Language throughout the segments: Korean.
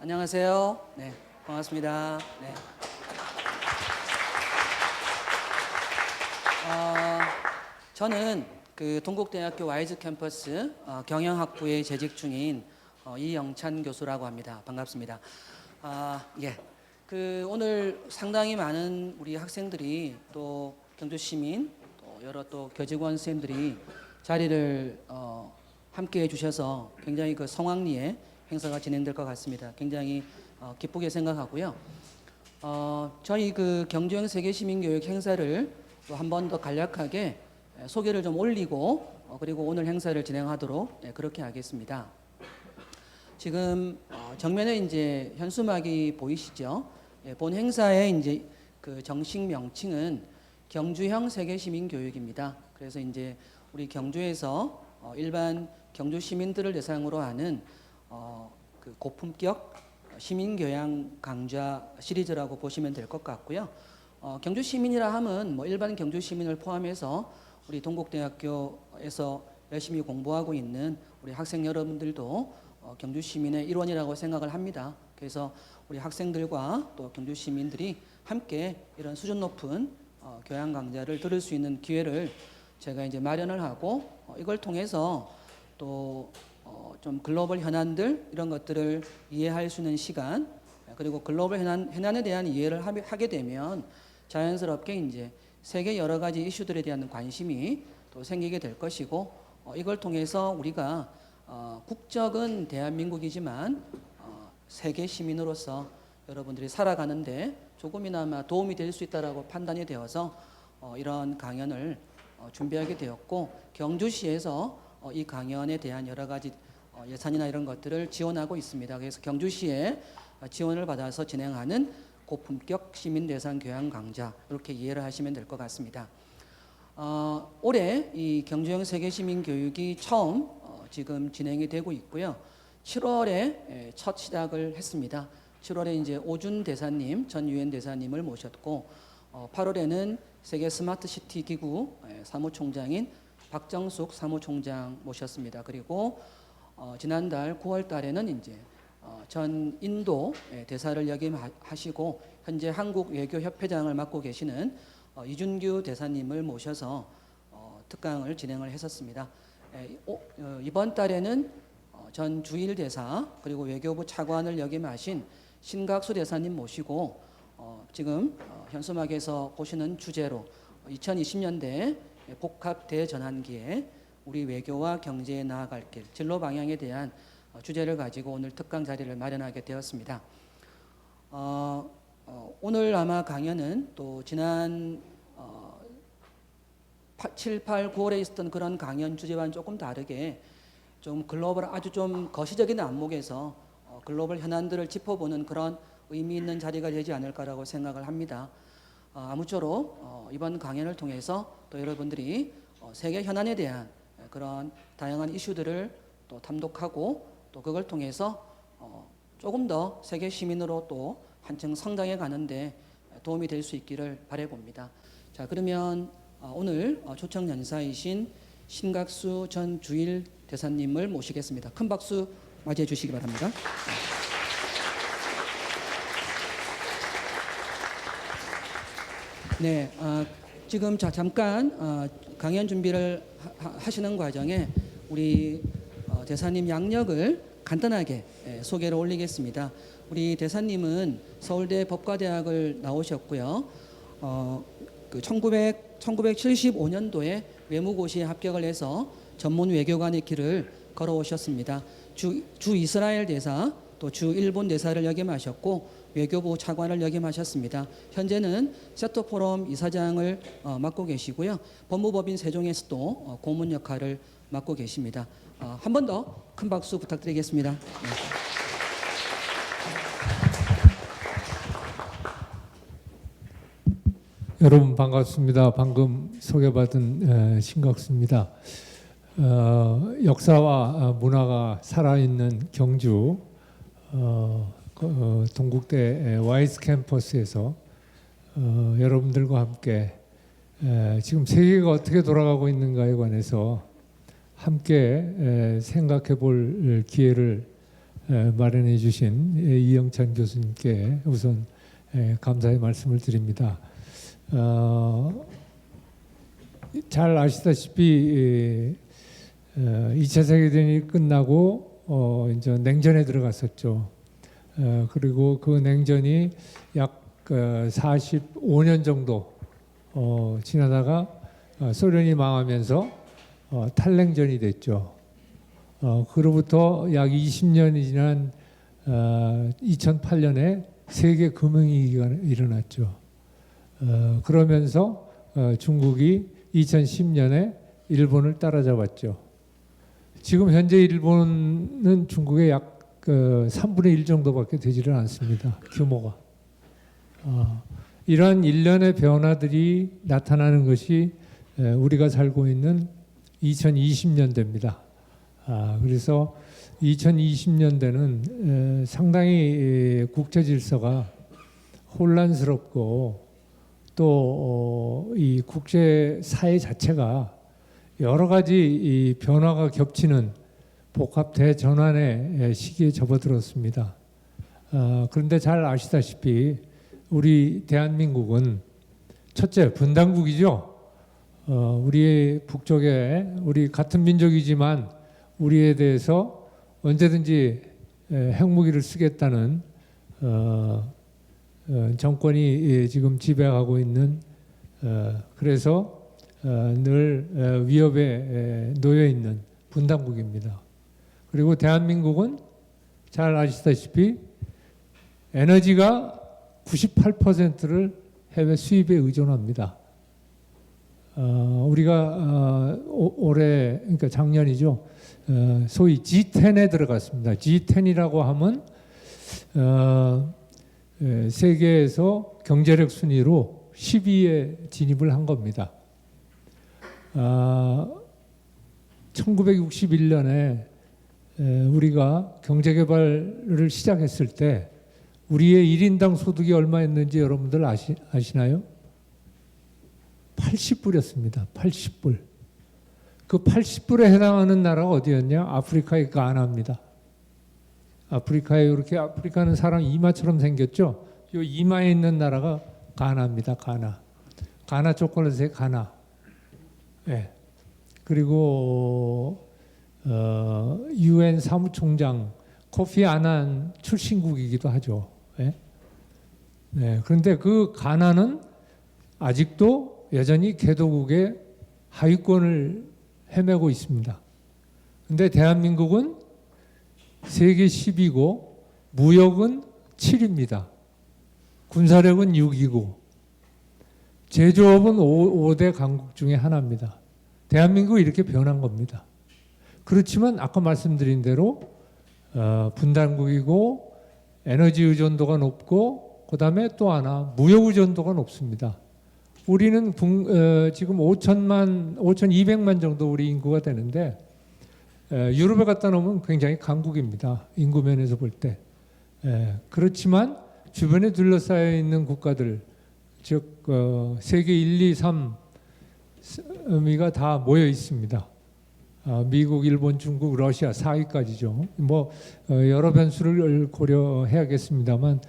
안녕하세요. 네, 반갑습니다. 네. 저는 그 동국대학교 와이즈 캠퍼스 경영학부에 재직 중인 이영찬 교수라고 합니다. 반갑습니다. 예. 그 오늘 상당히 많은 우리 학생들이 또 경주 시민 또 여러 또 교직원 선생님들이 자리를 함께 해주셔서 굉장히 그 성황리에 행사가 진행될 것 같습니다. 굉장히 기쁘게 생각하고요. 저희 그 경주형 세계시민교육 행사를 또 한 번 더 간략하게 소개를 좀 올리고 그리고 오늘 행사를 진행하도록 그렇게 하겠습니다. 지금 정면에 이제 현수막이 보이시죠? 본 행사의 이제 그 정식 명칭은 경주형 세계시민교육입니다. 그래서 이제 우리 경주에서 일반 경주 시민들을 대상으로 하는 그 고품격 시민교양 강좌 시리즈라고 보시면 될 것 같고요. 경주 시민이라 하면 뭐 일반 경주 시민을 포함해서 우리 동국대학교에서 열심히 공부하고 있는 우리 학생 여러분들도 경주 시민의 일원이라고 생각을 합니다. 그래서 우리 학생들과 또 경주 시민들이 함께 이런 수준 높은 교양 강좌를 들을 수 있는 기회를 제가 이제 마련을 하고 이걸 통해서 또 좀 글로벌 현안들 이런 것들을 이해할 수 있는 시간 그리고 글로벌 현안에 대한 이해를 하게 되면 자연스럽게 이제 세계 여러 가지 이슈들에 대한 관심이 또 생기게 될 것이고 이걸 통해서 우리가 국적은 대한민국이지만 세계 시민으로서 여러분들이 살아가는데 조금이나마 도움이 될 수 있다라고 판단이 되어서 이런 강연을 준비하게 되었고 경주시에서 이 강연에 대한 여러 가지 예산이나 이런 것들을 지원하고 있습니다. 그래서 경주시에 지원을 받아서 진행하는 고품격 시민 대상 교양 강좌 이렇게 이해를 하시면 될 것 같습니다. 올해 이 경주형 세계 시민 교육이 처음 지금 진행이 되고 있고요. 7월에 첫 시작을 했습니다. 7월에 이제 오준 대사님, 전 유엔 대사님을 모셨고 8월에는 세계 스마트 시티 기구 사무총장인 박정숙 사무총장 모셨습니다. 그리고 지난달 9월 달에는 이제 전 인도 대사를 역임하시고 현재 한국 외교협회장을 맡고 계시는 이준규 대사님을 모셔서 특강을 진행을 했었습니다. 이번 달에는 전 주일 대사 그리고 외교부 차관을 역임하신 신각수 대사님 모시고 지금 현수막에서 보시는 주제로 2020년대 복합 대전환기에 우리 외교와 경제에 나아갈 길, 진로 방향에 대한 주제를 가지고 오늘 특강 자리를 마련하게 되었습니다. 오늘 아마 강연은 또 지난 7, 8, 9월에 있었던 그런 강연 주제와는 조금 다르게 좀 글로벌 아주 좀 거시적인 안목에서 글로벌 현안들을 짚어보는 그런 의미 있는 자리가 되지 않을까라고 생각을 합니다. 아무쪼록 이번 강연을 통해서 또 여러분들이 세계 현안에 대한 그런 다양한 이슈들을 또 탐독하고 또 그걸 통해서 조금 더 세계 시민으로 또 한층 성장해 가는데 도움이 될 수 있기를 바라봅니다. 자, 그러면 오늘 초청 연사이신 신각수 전 주일 대사님을 모시겠습니다. 큰 박수 맞이해 주시기 바랍니다. 네, 지금 잠깐 강연 준비를 하시는 과정에 우리 대사님 양력을 간단하게 소개를 올리겠습니다. 우리 대사님은 서울대 법과대학을 나오셨고요. 그 1975년도에 외무고시에 합격을 해서 전문 외교관의 길을 걸어오셨습니다. 주 이스라엘 대사 또 주 일본 대사를 역임하셨고 외교부 차관을 역임하셨습니다. 현재는 세토포럼 이사장을 맡고 계시고요. 법무법인 세종에서도 고문 역할을 맡고 계십니다. 한 번 더 큰 박수 부탁드리겠습니다. 네. 여러분 반갑습니다. 방금 소개받은 신각수입니다. 역사와 문화가 살아있는 경주 동국대 와이즈 캠퍼스에서 여러분들과 함께 지금 세계가 어떻게 돌아가고 있는가에 관해서 함께 생각해 볼 기회를 마련해 주신 이영찬 교수님께 우선 감사의 말씀을 드립니다. 잘 아시다시피 2차 세계대전이 끝나고 이제 냉전에 들어갔었죠. 그리고 그 냉전이 약 45년 정도 지나다가 소련이 망하면서 탈냉전이 됐죠. 그로부터 약 20년이 지난 2008년에 세계 금융위기가 일어났죠. 그러면서 중국이 2010년에 일본을 따라잡았죠. 지금 현재 일본은 중국의 약 3분의 1 정도밖에 되지를 않습니다. 규모가. 이러한 일련의 변화들이 나타나는 것이 우리가 살고 있는 2020년대입니다. 그래서 2020년대는 상당히 국제 질서가 혼란스럽고 또 이 국제 사회 자체가 여러 가지 이 변화가 겹치는 복합 대전환의 시기에 접어들었습니다. 그런데 잘 아시다시피 우리 대한민국은 첫째 분단국이죠. 우리 북쪽에 우리 같은 민족이지만 우리에 대해서 언제든지 핵무기를 쓰겠다는 정권이 지금 지배하고 있는 그래서 늘 위협에 놓여 있는 분단국입니다. 그리고 대한민국은 잘 아시다시피 에너지가 98%를 해외 수입에 의존합니다. 우리가 올해 그러니까 작년이죠. 소위 G10에 들어갔습니다. G10이라고 하면 세계에서 경제력 순위로 10위에 진입을 한 겁니다. 1961년에 우리가 경제개발을 시작했을 때 우리의 1인당 소득이 얼마였는지 여러분들 아시나요? 80불이었습니다. 80불. 그 80불에 해당하는 나라가 어디였냐? 아프리카의 가나입니다. 아프리카에 이렇게 아프리카는 사람 이마처럼 생겼죠? 이 이마에 있는 나라가 가나입니다. 가나. 가나 초콜릿의 가나. 네. 그리고 UN 사무총장 코피 아난 출신국이기도 하죠. 네. 네. 그런데 그 가나는 아직도 여전히 개도국의 하위권을 헤매고 있습니다. 그런데 대한민국은 세계 10위고 무역은 7위입니다. 군사력은 6위고 제조업은 5대 강국 중에 하나입니다. 대한민국이 이렇게 변한 겁니다. 그렇지만 아까 말씀드린 대로 분단국이고 에너지 의존도가 높고 그 다음에 또 하나 무역 의존도가 높습니다. 우리는 지금 5,200만 정도 우리 인구가 되는데 유럽에 갖다 놓으면 굉장히 강국입니다. 인구 면에서 볼 때. 그렇지만 주변에 둘러싸여 있는 국가들, 즉 세계 1, 2, 3위가 다 모여 있습니다. 미국, 일본, 중국, 러시아 4위까지죠. 뭐 여러 변수를 고려해야겠습니다만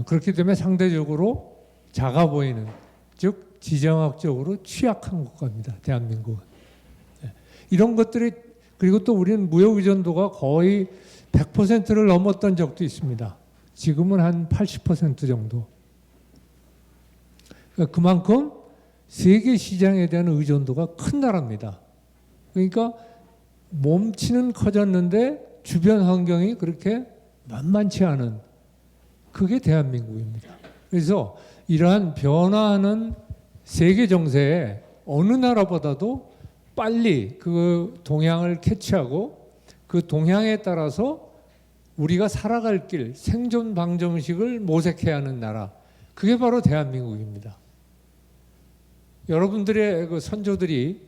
그렇기 때문에 상대적으로 작아 보이는, 즉 지정학적으로 취약한 국가입니다. 대한민국은. 이런 것들이, 그리고 또 우리는 무역 의존도가 거의 100%를 넘었던 적도 있습니다. 지금은 한 80% 정도. 그만큼 세계 시장에 대한 의존도가 큰 나라입니다. 그러니까 몸치는 커졌는데 주변 환경이 그렇게 만만치 않은, 그게 대한민국입니다. 그래서 이러한 변화하는 세계 정세에 어느 나라보다도 빨리 그 동향을 캐치하고 그 동향에 따라서 우리가 살아갈 길, 생존 방정식을 모색해야 하는 나라, 그게 바로 대한민국입니다. 여러분들의 그 선조들이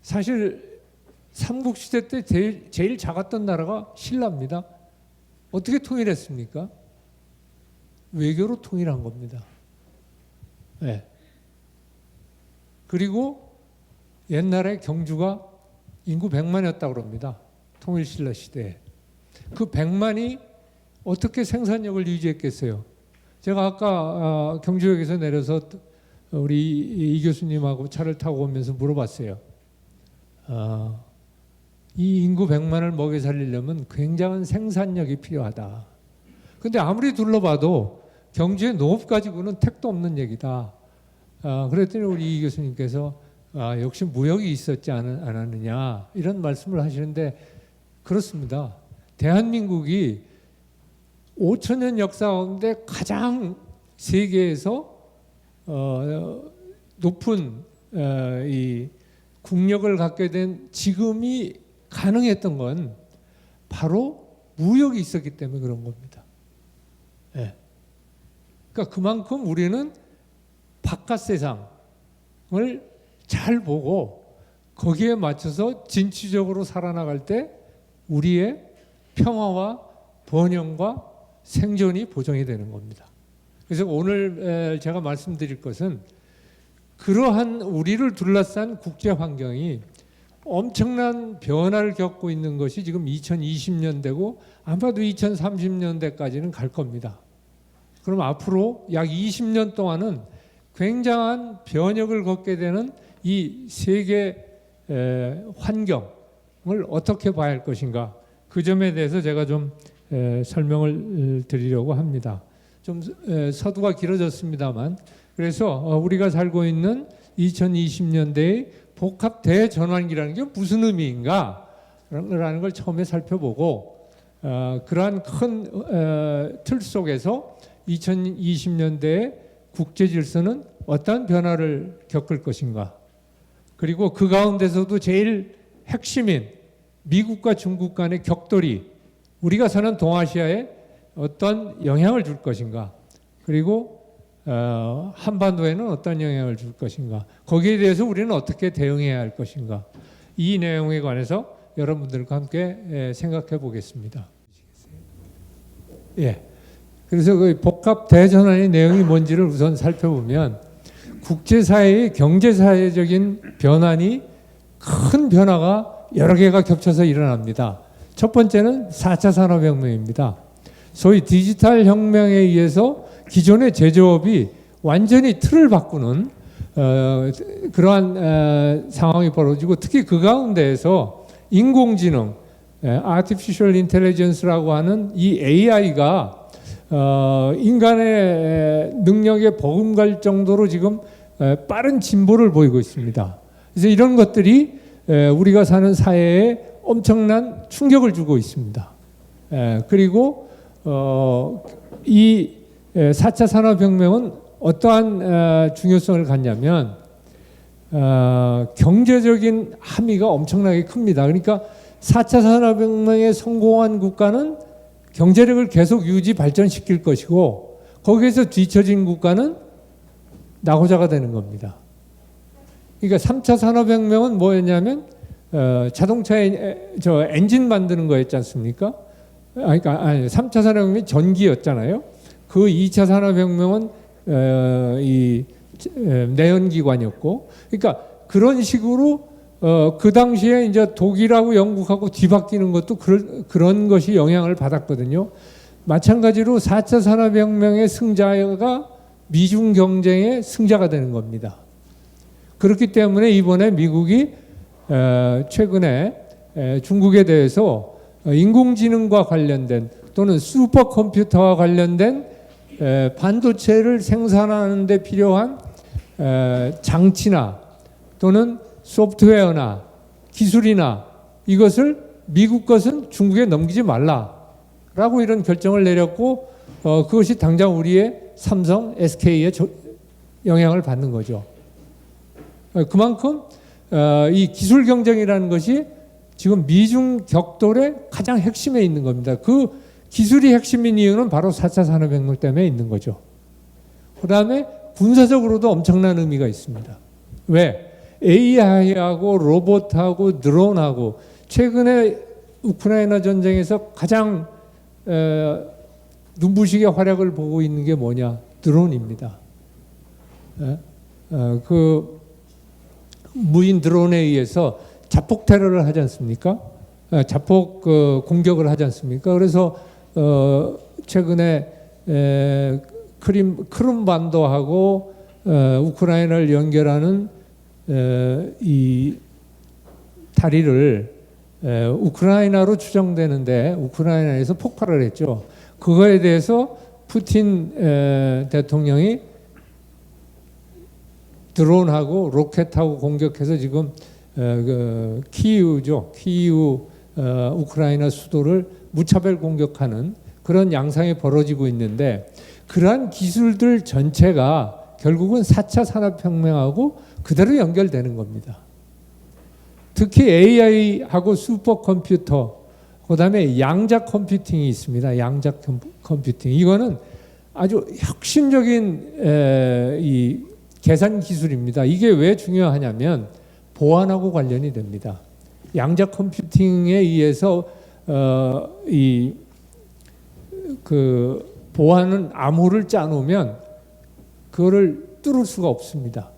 사실 삼국시대 때 제일 작았던 나라가 신라입니다. 어떻게 통일했습니까? 외교로 통일한 겁니다. 네. 그리고 옛날에 경주가 인구 100만이었다고 합니다. 통일신라 시대에. 그 100만이 어떻게 생산력을 유지했겠어요? 제가 아까 경주역에서 내려서 우리 이 교수님하고 차를 타고 오면서 물어봤어요. 이 인구 100만을 먹여 살리려면 굉장한 생산력이 필요하다. 근데 아무리 둘러봐도 경주의 농업 가지고는 택도 없는 얘기다. 그랬더니 우리 이 교수님께서 역시 무역이 있었지 않았느냐 이런 말씀을 하시는데 그렇습니다. 대한민국이 5천년 역사 가운데 가장 세계에서 높은 이 국력을 갖게 된 지금이 가능했던 건 바로 무역이 있었기 때문에 그런 겁니다. 네. 그러니까 그만큼 우리는 바깥 세상을 잘 보고 거기에 맞춰서 진취적으로 살아나갈 때 우리의 평화와 번영과 생존이 보장이 되는 겁니다. 그래서 오늘 제가 말씀드릴 것은 그러한 우리를 둘러싼 국제 환경이 엄청난 변화를 겪고 있는 것이 지금 2020년대고 아마도 2030년대까지는 갈 겁니다. 그럼 앞으로 약 20년 동안은 굉장한 변혁을 겪게 되는 이 세계 환경을 어떻게 봐야 할 것인가 그 점에 대해서 제가 좀 설명을 드리려고 합니다. 좀 서두가 길어졌습니다만 그래서 우리가 살고 있는 2020년대의 복합 대전환기라는 게 무슨 의미인가 라는 걸 처음에 살펴보고 그러한 큰 틀 속에서 2020년대의 국제 질서는 어떤 변화를 겪을 것인가 그리고 그 가운데서도 제일 핵심인 미국과 중국 간의 격돌이 우리가 사는 동아시아에 어떤 영향을 줄 것인가 그리고 한반도에는 어떤 영향을 줄 것인가 거기에 대해서 우리는 어떻게 대응해야 할 것인가 이 내용에 관해서 여러분들과 함께 생각해 보겠습니다. 예. 그래서 그 복합 대전환의 내용이 뭔지를 우선 살펴보면 국제사회의 경제사회적인 변환이 큰 변화가 여러 개가 겹쳐서 일어납니다. 첫 번째는 4차 산업혁명입니다. 소위 디지털 혁명에 의해서 기존의 제조업이 완전히 틀을 바꾸는 그러한 상황이 벌어지고 특히 그 가운데에서 인공지능, Artificial Intelligence라고 하는 이 AI가 인간의 능력에 버금갈 정도로 지금 빠른 진보를 보이고 있습니다. 그래서 이런 것들이 우리가 사는 사회에 엄청난 충격을 주고 있습니다. 그리고 이 4차 산업혁명은 어떠한 중요성을 갖냐면 경제적인 함의가 엄청나게 큽니다. 그러니까 4차 산업혁명에 성공한 국가는 경제력을 계속 유지 발전시킬 것이고 거기에서 뒤처진 국가는 낙오자가 되는 겁니다. 그러니까 3차 산업혁명은 뭐였냐면 자동차에 엔진 만드는 거였지 않습니까? 그러니까 3차 산업혁명이 전기였잖아요. 그 2차 산업혁명은 이 내연기관이었고, 그러니까 그런 식으로 그 당시에 이제 독일하고 영국하고 뒤바뀌는 것도 그런 것이 영향을 받았거든요. 마찬가지로 4차 산업혁명의 승자가 미중 경쟁의 승자가 되는 겁니다. 그렇기 때문에 이번에 미국이 최근에 중국에 대해서 인공지능과 관련된 또는 슈퍼컴퓨터와 관련된 반도체를 생산하는 데 필요한 장치나 또는 소프트웨어나 기술이나 이것을 미국 것은 중국에 넘기지 말라라고 이런 결정을 내렸고 그것이 당장 우리의 삼성, SK에 영향을 받는 거죠. 그만큼 이 기술 경쟁이라는 것이 지금 미중 격돌의 가장 핵심에 있는 겁니다. 그 기술이 핵심인 이유는 바로 4차 산업혁명 때문에 있는 거죠. 그 다음에 군사적으로도 엄청난 의미가 있습니다. 왜? AI하고 로봇하고 드론하고 최근에 우크라이나 전쟁에서 가장 눈부시게 활약을 보고 있는 게 뭐냐? 드론입니다. 그 무인 드론에 의해서 자폭 테러를 하지 않습니까? 자폭 공격을 하지 않습니까? 그래서 최근에 크림반도하고 우크라이나를 연결하는 이 다리를 우크라이나로 추정되는데 우크라이나에서 폭발을 했죠. 그거에 대해서 푸틴 대통령이 드론하고 로켓하고 공격해서 지금 키이우죠. 키이우 우크라이나 수도를 무차별 공격하는 그런 양상이 벌어지고 있는데 그러한 기술들 전체가 결국은 4차 산업혁명하고 그대로 연결되는 겁니다. 특히 AI하고 슈퍼컴퓨터, 그다음에 양자 컴퓨팅이 있습니다. 양자 컴퓨팅. 이거는 아주 혁신적인 이 계산 기술입니다. 이게 왜 중요하냐면 보안하고 관련이 됩니다. 양자 컴퓨팅에 의해서 그 보안은 암호를 짜놓으면 그거를 뚫을 수가 없습니다.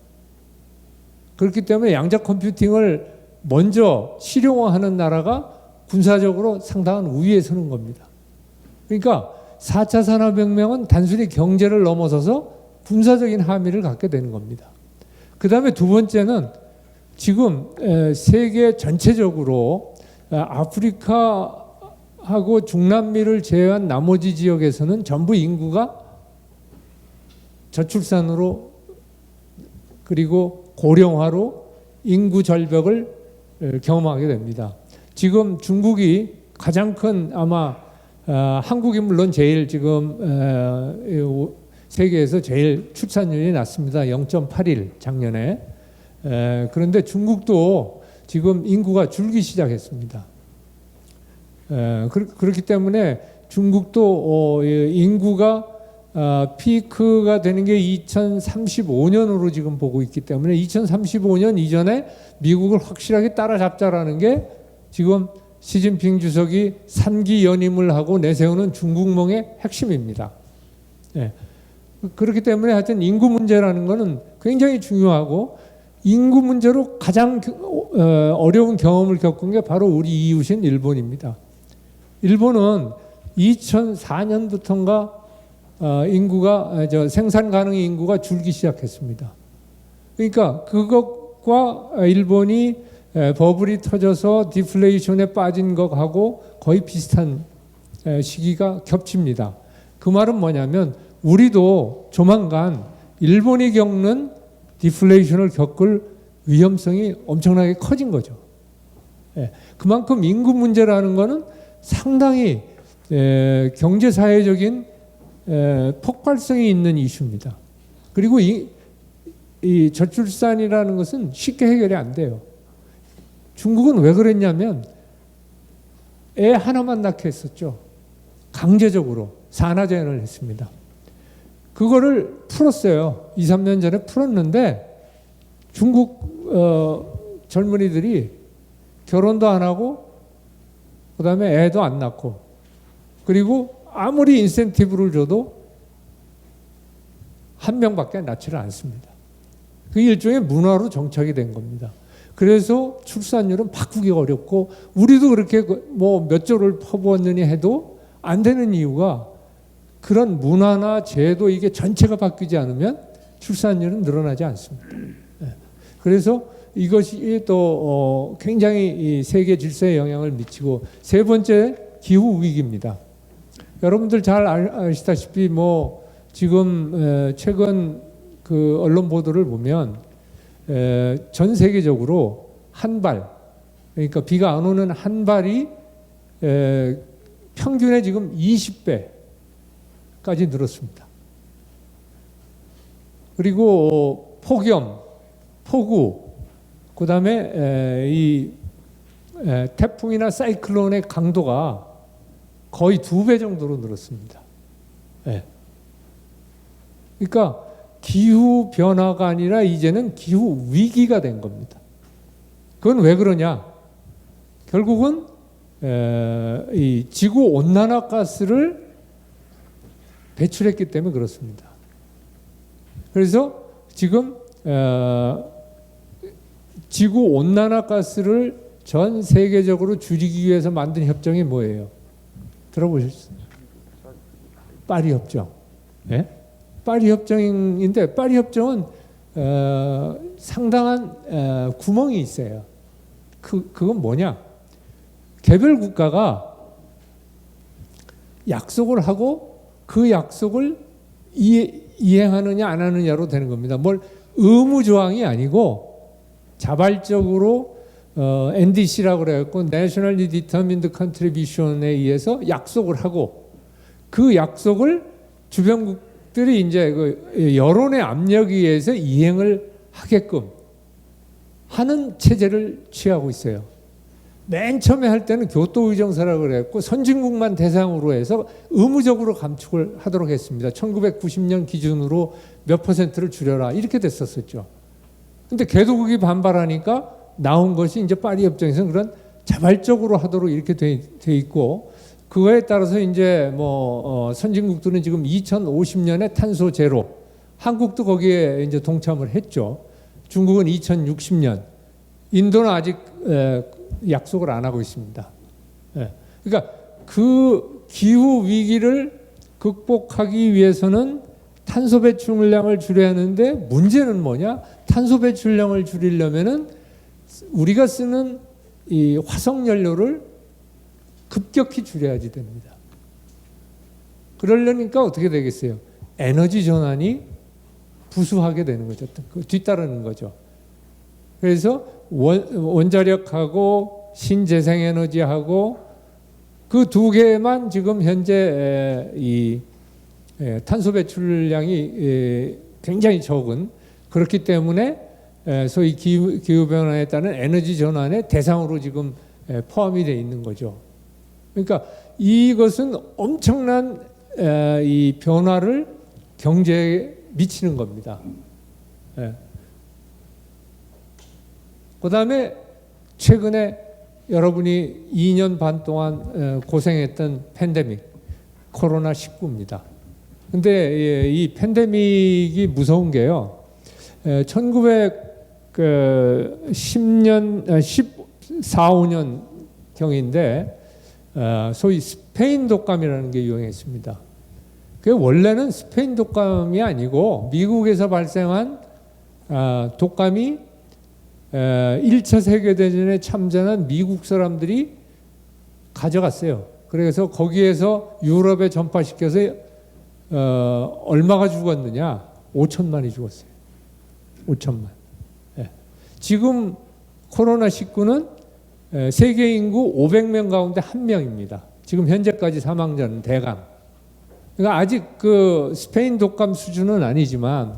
그렇기 때문에 양자 컴퓨팅을 먼저 실용화하는 나라가 군사적으로 상당한 우위에 서는 겁니다. 그러니까 4차 산업혁명은 단순히 경제를 넘어서서 군사적인 함의를 갖게 되는 겁니다. 그 다음에 두 번째는 지금 세계 전체적으로 아프리카하고 중남미를 제외한 나머지 지역에서는 전부 인구가 저출산으로 그리고 고령화로 인구 절벽을 경험하게 됩니다. 지금 중국이 가장 큰 아마 한국이 물론 제일 지금 세계에서 제일 출산율이 낮습니다. 0.81 작년에. 그런데 중국도 지금 인구가 줄기 시작했습니다. 그렇기 때문에 중국도 인구가 피크가 되는 게 2035년으로 지금 보고 있기 때문에 2035년 이전에 미국을 확실하게 따라잡자라는 게 지금 시진핑 주석이 3기 연임을 하고 내세우는 중국몽의 핵심입니다. 그렇기 때문에 하여튼 인구 문제라는 것은 굉장히 중요하고 인구 문제로 가장 어려운 경험을 겪은 게 바로 우리 이웃인 일본입니다. 일본은 2004년부터인가 인구가 생산 가능 인구가 줄기 시작했습니다. 그러니까 그것과 일본이 버블이 터져서 디플레이션에 빠진 것하고 거의 비슷한 시기가 겹칩니다. 그 말은 뭐냐면 우리도 조만간 일본이 겪는 디플레이션을 겪을 위험성이 엄청나게 커진 거죠. 그만큼 인구 문제라는 것은 상당히 경제사회적인 폭발성이 있는 이슈입니다. 그리고 이 저출산이라는 것은 쉽게 해결이 안 돼요. 중국은 왜 그랬냐면 애 하나만 낳게 했었죠. 강제적으로 산하제한을 했습니다. 그거를 풀었어요. 2, 3년 전에 풀었는데 중국 젊은이들이 결혼도 안 하고 그다음에 애도 안 낳고 그리고 아무리 인센티브를 줘도 한 명밖에 낳지를 않습니다. 그 일종의 문화로 정착이 된 겁니다. 그래서 출산율은 바꾸기가 어렵고 우리도 그렇게 뭐 몇 조를 퍼부었느니 해도 안 되는 이유가 그런 문화나 제도 이게 전체가 바뀌지 않으면 출산율은 늘어나지 않습니다. 그래서 이것이 또 굉장히 이 세계 질서에 영향을 미치고 세 번째 기후 위기입니다. 여러분들 잘 아시다시피 뭐 지금 최근 그 언론 보도를 보면 전 세계적으로 한발 그러니까 비가 안 오는 한발이 평균에 지금 20배까지 늘었습니다. 그리고 폭염, 폭우, 그 다음에 이 태풍이나 사이클론의 강도가 거의 2배 정도로 늘었습니다. 그러니까 기후 변화가 아니라 이제는 기후 위기가 된 겁니다. 그건 왜 그러냐? 결국은 이 지구 온난화 가스를 배출했기 때문에 그렇습니다. 그래서 지금 지구 온난화 가스를 전 세계적으로 줄이기 위해서 만든 협정이 뭐예요? 들어보셨어요? 파리 협정. 예? 파리 협정인데 파리 협정은 상당한 구멍이 있어요. 그건 뭐냐? 개별 국가가 약속을 하고 그 약속을 이행하느냐 안 하느냐로 되는 겁니다. 뭘 의무 조항이 아니고 자발적으로 NDC라고 그래갖고 Nationally Determined Contribution에 의해서 약속을 하고 그 약속을 주변국들이 이제 그 여론의 압력에 의해서 이행을 하게끔 하는 체제를 취하고 있어요. 맨 처음에 할 때는 교토의정서라고 그랬고 선진국만 대상으로 해서 의무적으로 감축을 하도록 했습니다. 1990년 기준으로 몇 퍼센트를 줄여라 이렇게 됐었죠. 근데 개도국이 반발하니까 나온 것이 이제 파리 협정에서는 그런 자발적으로 하도록 이렇게 돼 있고 그거에 따라서 이제 선진국들은 지금 2050년에 탄소 제로, 한국도 거기에 이제 동참을 했죠. 중국은 2060년, 인도는 아직 약속을 안 하고 있습니다. 그러니까 그 기후 위기를 극복하기 위해서는 탄소 배출량을 줄여야 하는데 문제는 뭐냐? 탄소 배출량을 줄이려면은 우리가 쓰는 이 화석 연료를 급격히 줄여야지 됩니다. 그러려니까 어떻게 되겠어요? 에너지 전환이 부수하게 되는 거죠. 뒤따르는 거죠. 그래서 원자력하고 신재생에너지하고 그 두 개만 지금 현재 이 탄소 배출량이 굉장히 적은 그렇기 때문에 소위 기후변화에 따른 에너지 전환의 대상으로 지금 포함이 되어 있는 거죠. 그러니까 이것은 엄청난 이 변화를 경제에 미치는 겁니다. 그 다음에 최근에 여러분이 2년 반 동안 고생했던 팬데믹, 코로나19입니다. 근데 이 팬데믹이 무서운 게요. 1910년, 14, 5년 경인데 소위 스페인 독감이라는 게 유행했습니다. 그게 원래는 스페인 독감이 아니고 미국에서 발생한 독감이 1차 세계대전에 참전한 미국 사람들이 가져갔어요. 그래서 거기에서 유럽에 전파시켜서 얼마가 죽었느냐? 5천만이 죽었어요. 5천만. 지금 코로나19는 세계 인구 500명 가운데 1명입니다. 지금 현재까지 사망자는 대강. 그러니까 아직 그 스페인 독감 수준은 아니지만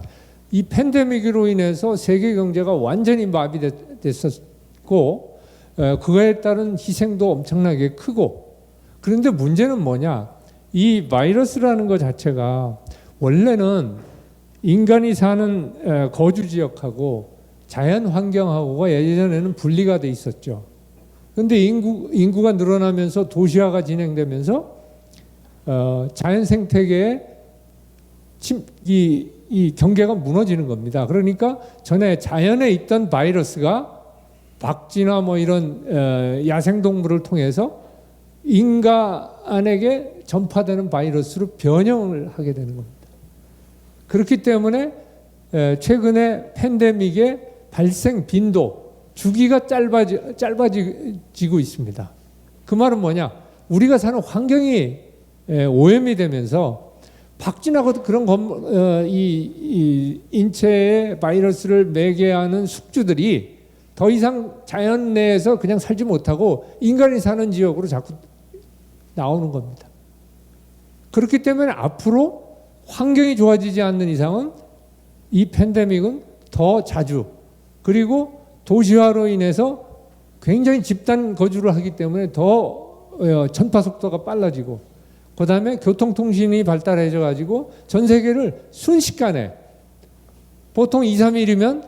이 팬데믹으로 인해서 세계 경제가 완전히 마비됐었고 그거에 따른 희생도 엄청나게 크고 그런데 문제는 뭐냐? 이 바이러스라는 것 자체가 원래는 인간이 사는 거주 지역하고 자연 환경하고가 예전에는 분리가 돼 있었죠. 그런데 인구가 늘어나면서 도시화가 진행되면서 자연 생태계의 이 경계가 무너지는 겁니다. 그러니까 전에 자연에 있던 바이러스가 박쥐나 이런 야생동물을 통해서 인간에게 전파되는 바이러스로 변형을 하게 되는 겁니다. 그렇기 때문에 최근에 팬데믹의 발생 빈도, 주기가 짧아지고 있습니다. 그 말은 뭐냐? 우리가 사는 환경이 오염이 되면서 박쥐나고도 그런 이 인체에 바이러스를 매개하는 숙주들이 더 이상 자연 내에서 그냥 살지 못하고 인간이 사는 지역으로 자꾸 나오는 겁니다. 그렇기 때문에 앞으로 환경이 좋아지지 않는 이상은 이 팬데믹은 더 자주 그리고 도시화로 인해서 굉장히 집단 거주를 하기 때문에 더 전파 속도가 빨라지고 그 다음에 교통통신이 발달해져 가지고 전 세계를 순식간에 보통 2, 3일이면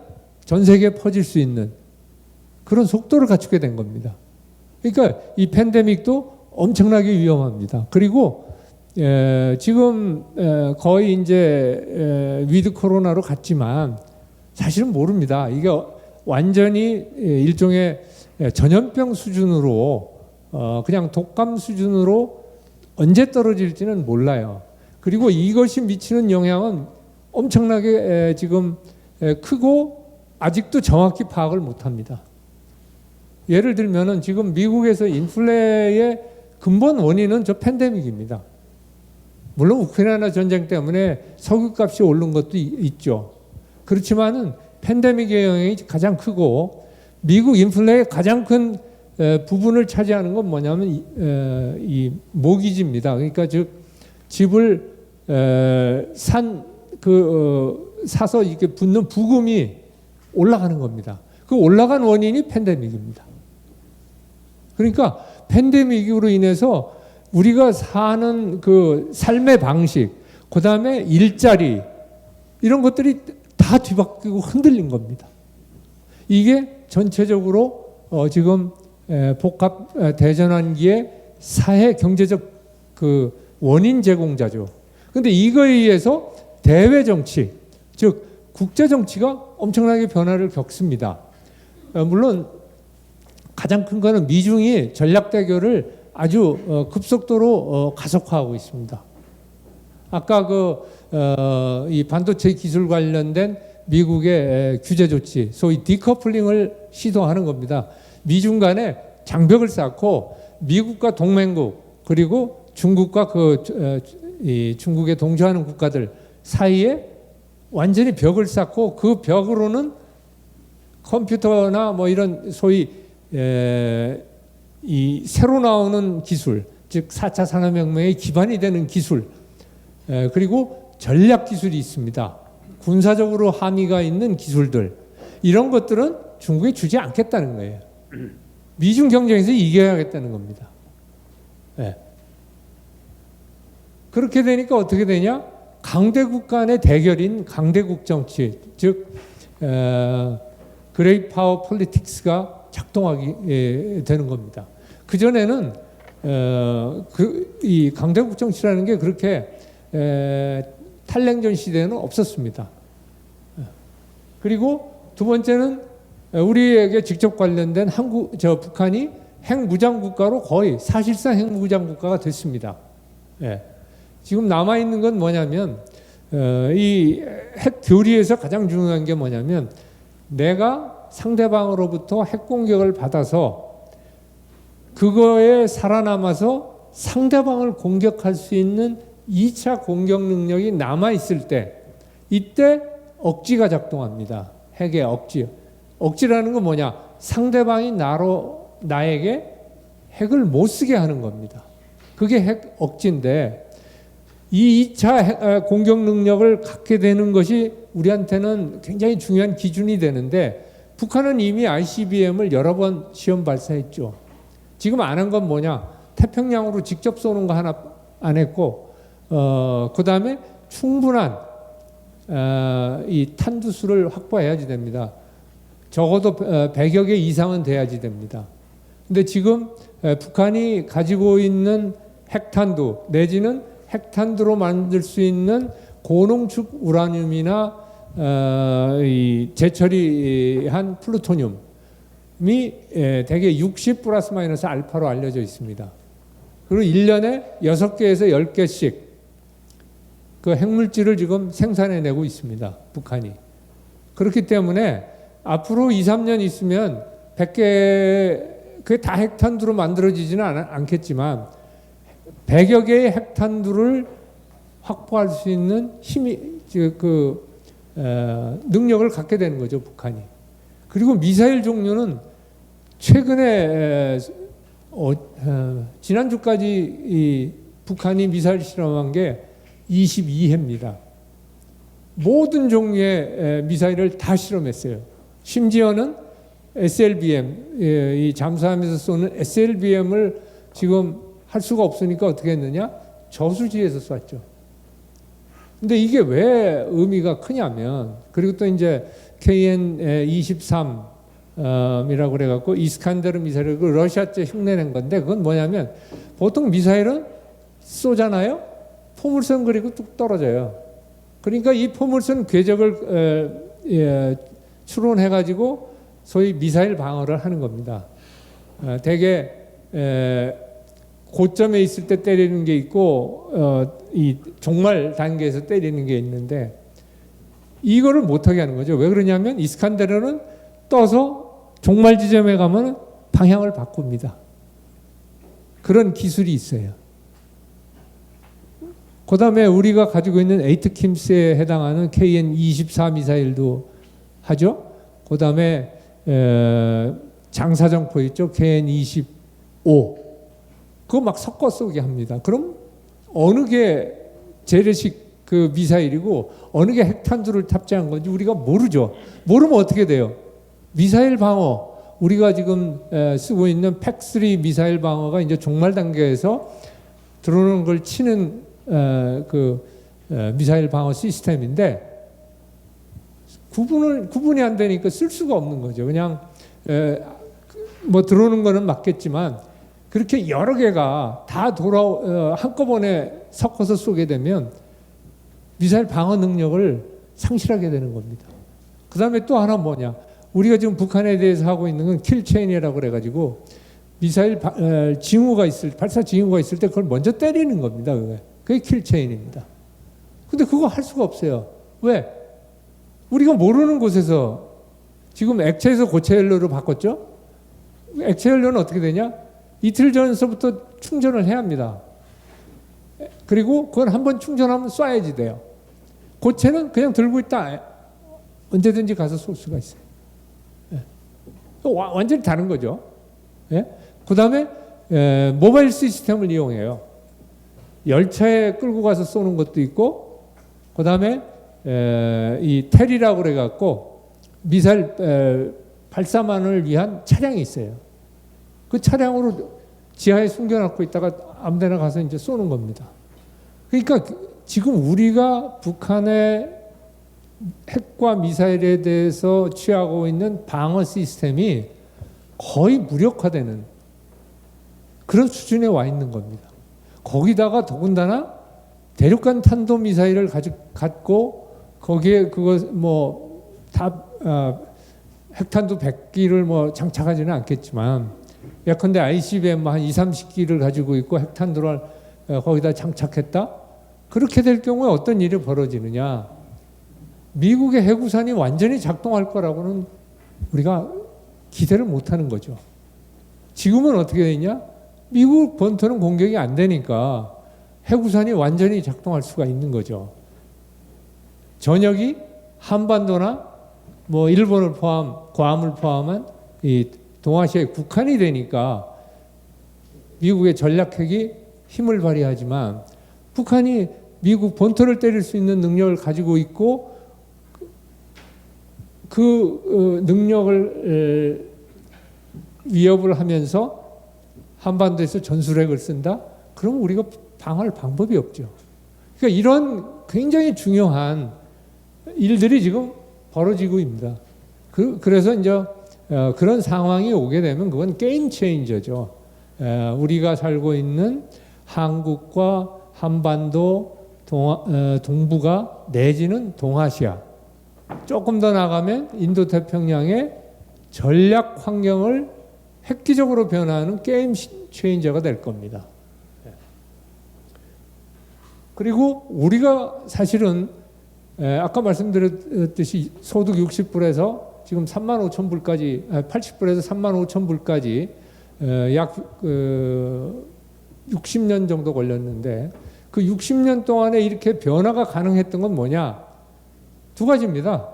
전 세계에 퍼질 수 있는 그런 속도를 갖추게 된 겁니다. 그러니까 이 팬데믹도 엄청나게 위험합니다. 그리고 지금 거의 이제 위드 코로나로 갔지만 사실은 모릅니다. 이게 완전히 일종의 전염병 수준으로 그냥 독감 수준으로 언제 떨어질지는 몰라요. 그리고 이것이 미치는 영향은 엄청나게 지금 크고 아직도 정확히 파악을 못합니다. 예를 들면은 지금 미국에서 인플레의 근본 원인은 저 팬데믹입니다. 물론 우크라이나 전쟁 때문에 석유값이 오른 것도 있죠. 그렇지만은 팬데믹의 영향이 가장 크고 미국 인플레의 가장 큰 부분을 차지하는 건 뭐냐면 이 모기지입니다. 그러니까 즉 집을 사서 이렇게 붙는 부금이 올라가는 겁니다. 그 올라간 원인이 팬데믹입니다. 그러니까 팬데믹으로 인해서 우리가 사는 그 삶의 방식, 그 다음에 일자리 이런 것들이 다 뒤바뀌고 흔들린 겁니다. 이게 전체적으로 지금 복합 대전환기의 사회 경제적 그 원인 제공자죠. 그런데 이거에 의해서 대외 정치, 즉 국제 정치가 엄청나게 변화를 겪습니다. 물론 가장 큰 거는 미중이 전략 대결을 아주 급속도로 가속화하고 있습니다. 아까 이 반도체 기술 관련된 미국의 규제 조치, 소위 디커플링을 시도하는 겁니다. 미중 간에 장벽을 쌓고 미국과 동맹국 그리고 중국과 중국에 동조하는 국가들 사이에 완전히 벽을 쌓고 그 벽으로는 컴퓨터나 뭐 이런 소위 이 새로 나오는 기술, 즉 4차 산업혁명의 기반이 되는 기술, 그리고 전략 기술이 있습니다. 군사적으로 함의가 있는 기술들, 이런 것들은 중국에 주지 않겠다는 거예요. 미중 경쟁에서 이겨야겠다는 겁니다. 그렇게 되니까 어떻게 되냐? 강대국 간의 대결인 강대국 정치, 즉 그레이트 파워 폴리틱스가 작동하게 되는 겁니다. 그 전에는 이 강대국 정치라는 게 그렇게 탈냉전 시대에는 없었습니다. 그리고 두 번째는 우리에게 직접 관련된 북한이 핵무장 국가로 거의 사실상 핵무장 국가가 됐습니다. 지금 남아 있는 건 뭐냐면 이 핵 교리에서 가장 중요한 게 뭐냐면 내가 상대방으로부터 핵 공격을 받아서 그거에 살아남아서 상대방을 공격할 수 있는 2차 공격 능력이 남아 있을 때 이때 억지가 작동합니다. 핵의 억지. 억지라는 건 뭐냐? 상대방이 나에게 핵을 못 쓰게 하는 겁니다. 그게 핵 억지인데 이 2차 공격 능력을 갖게 되는 것이 우리한테는 굉장히 중요한 기준이 되는데 북한은 이미 ICBM을 여러 번 시험 발사했죠. 지금 안 한 건 뭐냐? 태평양으로 직접 쏘는 거 하나 안 했고 그 다음에 충분한 이 탄두수를 확보해야지 됩니다. 적어도 100여 개 이상은 돼야지 됩니다. 근데 지금 북한이 가지고 있는 핵탄두 내지는 핵탄두로 만들 수 있는 고농축 우라늄이나 이 재처리한 플루토늄이 대개 60 플러스 마이너스 알파로 알려져 있습니다. 그리고 1년에 6개에서 10개씩 그 핵물질을 지금 생산해내고 있습니다. 북한이. 그렇기 때문에 앞으로 2, 3년 있으면 100개, 그게 다 핵탄두로 만들어지지는 않겠지만 100여 개의 핵탄두를 확보할 수 있는 능력을 갖게 되는 거죠, 북한이. 그리고 미사일 종류는 최근에 지난주까지 북한이 미사일 실험한 게 22회입니다. 모든 종류의 미사일을 다 실험했어요. 심지어는 SLBM, 이 잠수함에서 쏘는 SLBM을 지금 할 수가 없으니까 어떻게 했느냐? 저수지에서 쐈죠. 근데 이게 왜 의미가 크냐면, 그리고 또 이제 KN-23이라고 그래갖고 이스칸데르 미사일을 러시아제 흉내낸 건데, 그건 뭐냐면, 보통 미사일은 쏘잖아요? 포물선 그리고 뚝 떨어져요. 그러니까 이 포물선 궤적을 추론해가지고 소위 미사일 방어를 하는 겁니다. 되게 고점에 있을 때 때리는 게 있고 이 종말 단계에서 때리는 게 있는데 이거를 못하게 하는 거죠. 왜 그러냐면 이스칸데르는 떠서 종말 지점에 가면 방향을 바꿉니다. 그런 기술이 있어요. 그 다음에 우리가 가지고 있는 에이트킴스에 해당하는 KN-24 미사일도 하죠. 그 다음에 장사정포 있죠. KN-25. 그거 막 섞어 쏘게 합니다. 그럼 어느 게 재래식 그 미사일이고 어느 게 핵탄두를 탑재한 건지 우리가 모르죠. 모르면 어떻게 돼요? 미사일 방어, 우리가 지금 쓰고 있는 팩3 미사일 방어가 이제 종말 단계에서 들어오는 걸 치는 미사일 방어 시스템인데 구분이 안 되니까 쓸 수가 없는 거죠. 그냥 뭐 들어오는 거는 맞겠지만 그렇게 여러 개가 다 한꺼번에 섞어서 쏘게 되면 미사일 방어 능력을 상실하게 되는 겁니다. 그 다음에 또 하나 뭐냐. 우리가 지금 북한에 대해서 하고 있는 건 킬체인이라고 그래가지고 미사일 발사 징후가 있을 때 그걸 먼저 때리는 겁니다. 그게 킬체인입니다. 근데 그거 할 수가 없어요. 왜? 우리가 모르는 곳에서 지금 액체에서 고체 연료로 바꿨죠? 액체 연료는 어떻게 되냐? 이틀 전서부터 충전을 해야 합니다. 그리고 그걸 한번 충전하면 쏴야지 돼요. 고체는 그냥 들고 있다. 언제든지 가서 쏠 수가 있어요. 완전히 다른 거죠. 그 다음에 모바일 시스템을 이용해요. 열차에 끌고 가서 쏘는 것도 있고, 그 다음에 이 텔이라고 그래갖고 미사일 발사만을 위한 차량이 있어요. 그 차량으로 지하에 숨겨놓고 있다가 아무데나 가서 이제 쏘는 겁니다. 그러니까 지금 우리가 북한의 핵과 미사일에 대해서 취하고 있는 방어 시스템이 거의 무력화되는 그런 수준에 와 있는 겁니다. 거기다가 더군다나 대륙간 탄도 미사일을 갖고 거기에 그거 뭐 다 핵탄두 100기를 뭐 장착하지는 않겠지만 예컨대 ICBM 한 20-30기를 가지고 있고 핵탄두를 거기다 장착했다? 그렇게 될 경우에 어떤 일이 벌어지느냐? 미국의 해구산이 완전히 작동할 거라고는 우리가 기대를 못하는 거죠. 지금은 어떻게 되냐? 미국 본토는 공격이 안 되니까 해구산이 완전히 작동할 수가 있는 거죠. 전역이 한반도나 뭐 일본을 괌을 포함한 이 동아시아의 국한이 되니까 미국의 전략핵이 힘을 발휘하지만 북한이 미국 본토를 때릴 수 있는 능력을 가지고 있고 그 능력을 위협을 하면서 한반도에서 전술핵을 쓴다? 그럼 우리가 방어할 방법이 없죠. 그러니까 이런 굉장히 중요한 일들이 지금 벌어지고 있습니다. 그래서 이제 그런 상황이 오게 되면 그건 게임 체인저죠. 우리가 살고 있는 한국과 한반도, 동북아 내지는 동아시아, 조금 더 나가면 인도태평양의 전략 환경을 획기적으로 변화하는 게임 체인저가 될 겁니다. 그리고 우리가 사실은 아까 말씀드렸듯이 소득 60불에서 지금 35,000불까지 80불에서 35,000불까지 약 60년 정도 걸렸는데 그 60년 동안에 이렇게 변화가 가능했던 건 뭐냐? 두 가지입니다.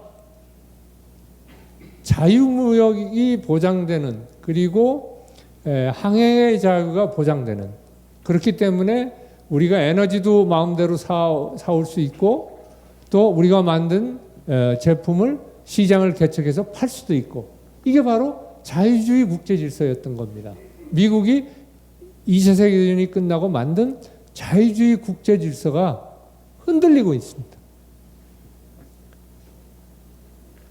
자유무역이 보장되는 그리고 항해의 자유가 보장되는 그렇기 때문에 우리가 에너지도 마음대로 사올 수 있고 또 우리가 만든 제품을 시장을 개척해서 팔 수도 있고 이게 바로 자유주의 국제 질서였던 겁니다. 미국이 2차 세계대전이 끝나고 만든 자유주의 국제 질서가 흔들리고 있습니다.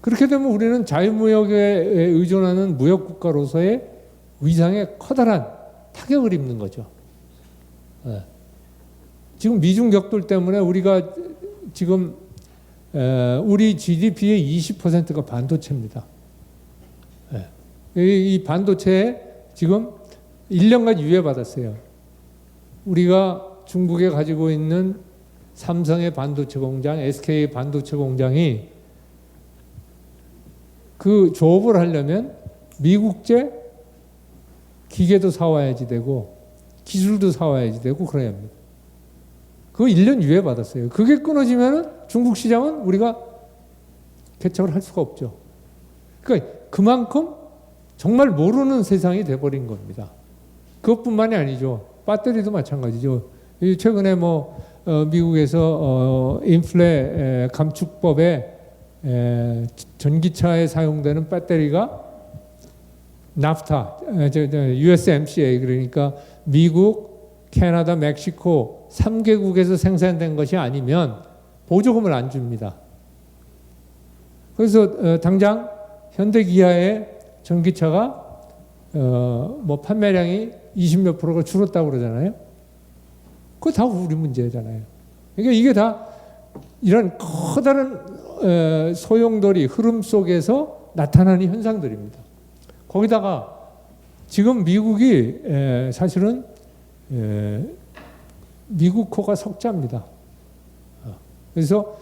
그렇게 되면 우리는 자유무역에 의존하는 무역국가로서의 위상에 커다란 타격을 입는 거죠. 지금 미중 격돌 때문에 우리가 지금 우리 GDP의 20%가 반도체입니다. 이 반도체에 지금 1년간 유예받았어요. 우리가 중국에 가지고 있는 삼성의 반도체 공장, SK의 반도체 공장이 그 조업을 하려면 미국제 기계도 사와야지 되고 기술도 사와야지 되고 그래야 합니다. 그거 1년 유예받았어요. 그게 끊어지면 중국 시장은 우리가 개척을 할 수가 없죠. 그러니까 그만큼 정말 모르는 세상이 돼버린 겁니다. 그것뿐만이 아니죠. 배터리도 마찬가지죠. 최근에 미국에서 인플레 감축법에 전기차에 사용되는 배터리가 나프타, USMCA 그러니까 미국, 캐나다, 멕시코 3개국에서 생산된 것이 아니면 보조금을 안 줍니다. 그래서 당장 현대기아의 전기차가 판매량이 20몇 %가 줄었다고 그러잖아요. 그거 다 우리 문제잖아요. 그러니까 이게 다 이런 커다란 소용돌이 흐름 속에서 나타나는 현상들입니다. 거기다가 지금 미국이 사실은 미국 코가 석자입니다. 그래서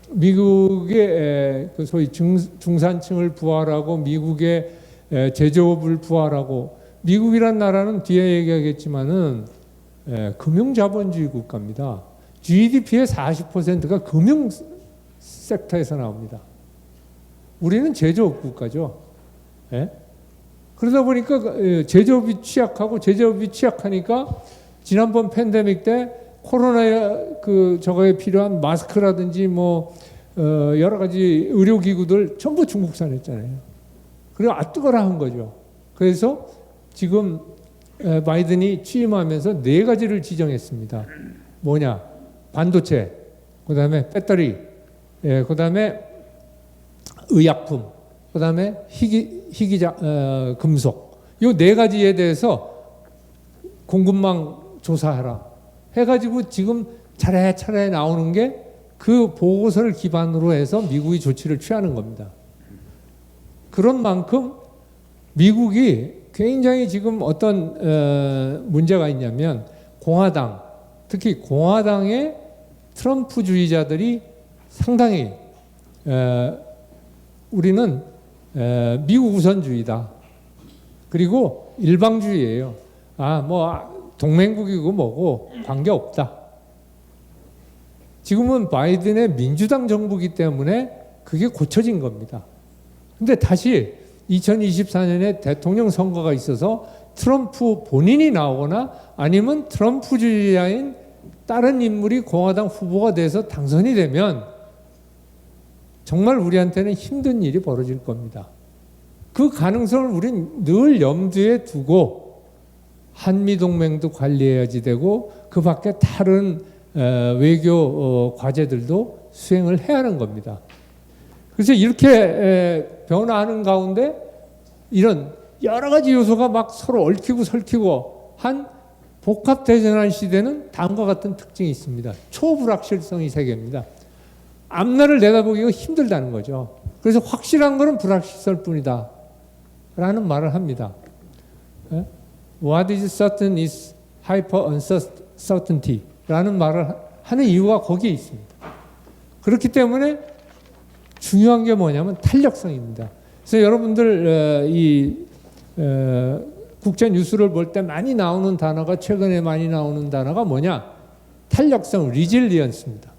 미국의 그 소위 중산층을 부활하고 미국의 제조업을 부활하고 미국이란 나라는 뒤에 얘기하겠지만은 금융자본주의 국가입니다. GDP의 40%가 금융 섹터에서 나옵니다. 우리는 제조업 국가죠. 예? 그러다 보니까 제조업이 취약하니까 지난번 팬데믹 때 코로나 저거에 필요한 마스크라든지 여러 가지 의료기구들 전부 중국산 했잖아요. 그리고 뜨거라 한 거죠. 그래서 지금 바이든이 취임하면서 4가지를 지정했습니다. 뭐냐? 반도체, 그 다음에 배터리, 그 다음에 의약품, 그 다음에 금속. 이 4가지에 대해서 공급망 조사하라. 해가지고 지금 차례차례 나오는 게 그 보고서를 기반으로 해서 미국이 조치를 취하는 겁니다. 그런 만큼 미국이 굉장히 지금 어떤 문제가 있냐면 공화당, 특히 공화당의 트럼프주의자들이 상당히 우리는 미국 우선주의다. 그리고 일방주의예요. 동맹국이고 뭐고 관계없다. 지금은 바이든의 민주당 정부이기 때문에 그게 고쳐진 겁니다. 근데 다시 2024년에 대통령 선거가 있어서 트럼프 본인이 나오거나 아니면 트럼프주의자인 다른 인물이 공화당 후보가 돼서 당선이 되면 정말 우리한테는 힘든 일이 벌어질 겁니다. 그 가능성을 우리는 늘 염두에 두고 한미동맹도 관리해야지 되고 그 밖에 다른 외교 과제들도 수행을 해야 하는 겁니다. 그래서 이렇게 변화하는 가운데 이런 여러 가지 요소가 막 서로 얽히고 설키고 한 복합대전환 시대는 다음과 같은 특징이 있습니다. 초불확실성이 세계입니다. 앞날을 내다보기가 힘들다는 거죠. 그래서 확실한 것은 불확실할 뿐이다 라는 말을 합니다. What is certain is hyper uncertainty 라는 말을 하는 이유가 거기에 있습니다. 그렇기 때문에 중요한 게 뭐냐면 탄력성입니다. 그래서 여러분들 국제 뉴스를 볼 때 많이 나오는 단어가 최근에 많이 나오는 단어가 뭐냐? 탄력성, 리질리언스입니다.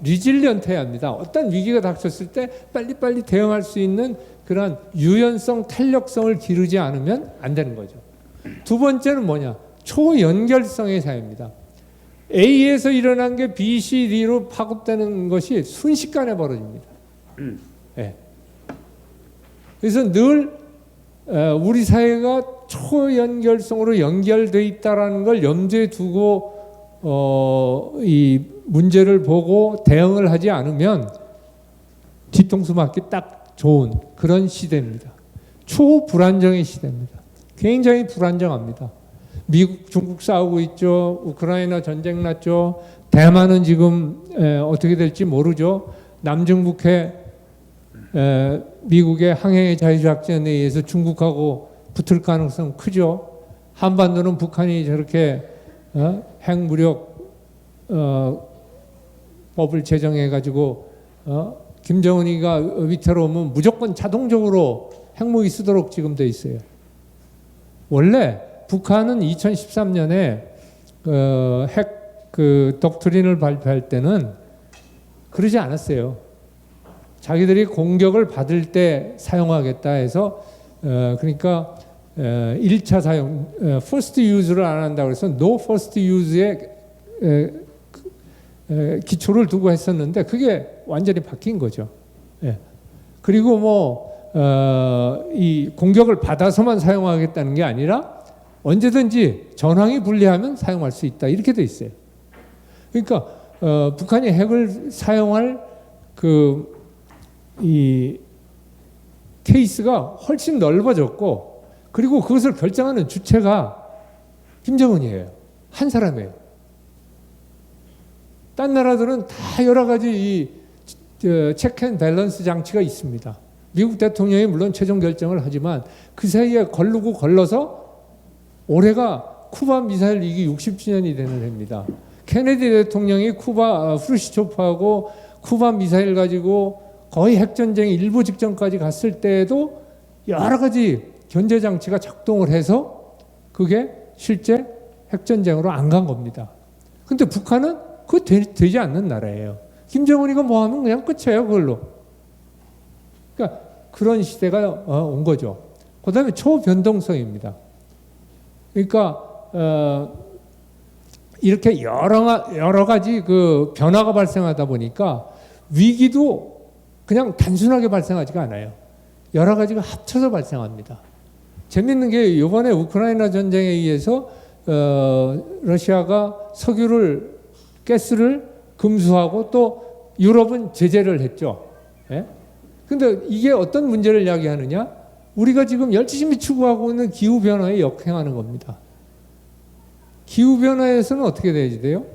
리질리언트해야 합니다. 어떤 위기가 닥쳤을 때 빨리빨리 대응할 수 있는 그런 유연성, 탄력성을 기르지 않으면 안 되는 거죠. 두 번째는 뭐냐? 초연결성의 사회입니다. A에서 일어난 게 B, C, D로 파급되는 것이 순식간에 벌어집니다. 네. 그래서 늘 우리 사회가 초연결성으로 연결되어 있다는 걸 염두에 두고 이 문제를 보고 대응을 하지 않으면 뒤통수 맞기 딱 좋은 그런 시대입니다. 초불안정의 시대입니다. 굉장히 불안정합니다. 미국, 중국 싸우고 있죠. 우크라이나 전쟁 났죠. 대만은 지금 어떻게 될지 모르죠. 남중국해 미국의 항해 자유작전에 의해서 중국하고 붙을 가능성 크죠. 한반도는 북한이 저렇게 핵무력 법을 제정해가지고 김정은이가 위태로우면 무조건 자동적으로 핵무기 쓰도록 지금 돼 있어요. 원래 북한은 2013년에 핵 독트린을 발표할 때는 그러지 않았어요. 자기들이 공격을 받을 때 사용하겠다 해서 그러니까 1차 사용, first use를 안 한다고 해서 no first use에 기초를 두고 했었는데 그게 완전히 바뀐 거죠. 예. 그리고 이 공격을 받아서만 사용하겠다는 게 아니라 언제든지 전황이 불리하면 사용할 수 있다 이렇게 돼 있어요. 그러니까 북한이 핵을 사용할 이 케이스가 훨씬 넓어졌고 그리고 그것을 결정하는 주체가 김정은이에요. 한 사람이에요. 딴 나라들은 다 여러 가지 이 체크 앤 밸런스 장치가 있습니다. 미국 대통령이 물론 최종 결정을 하지만 그 사이에 걸러서 올해가 쿠바 미사일 위기 60주년이 되는 해입니다. 케네디 대통령이 쿠바 후르시초프하고 쿠바 미사일 가지고 거의 핵전쟁 일부 직전까지 갔을 때에도 여러 가지 견제 장치가 작동을 해서 그게 실제 핵전쟁으로 안 간 겁니다. 근데 북한은 그거 되지 않는 나라예요. 김정은이가 뭐 하면 그냥 끝이에요, 그걸로. 그러니까 그런 시대가 온 거죠. 그 다음에 초변동성입니다. 그러니까 이렇게 여러 가지 그 변화가 발생하다 보니까 위기도 그냥 단순하게 발생하지가 않아요. 여러 가지가 합쳐서 발생합니다. 재밌는 게 이번에 우크라이나 전쟁에 의해서 러시아가 석유를 가스를 금수하고 또 유럽은 제재를 했죠. 예? 근데 이게 어떤 문제를 이야기하느냐? 우리가 지금 열심히 추구하고 있는 기후변화에 역행하는 겁니다. 기후변화에서는 어떻게 돼야지 돼요?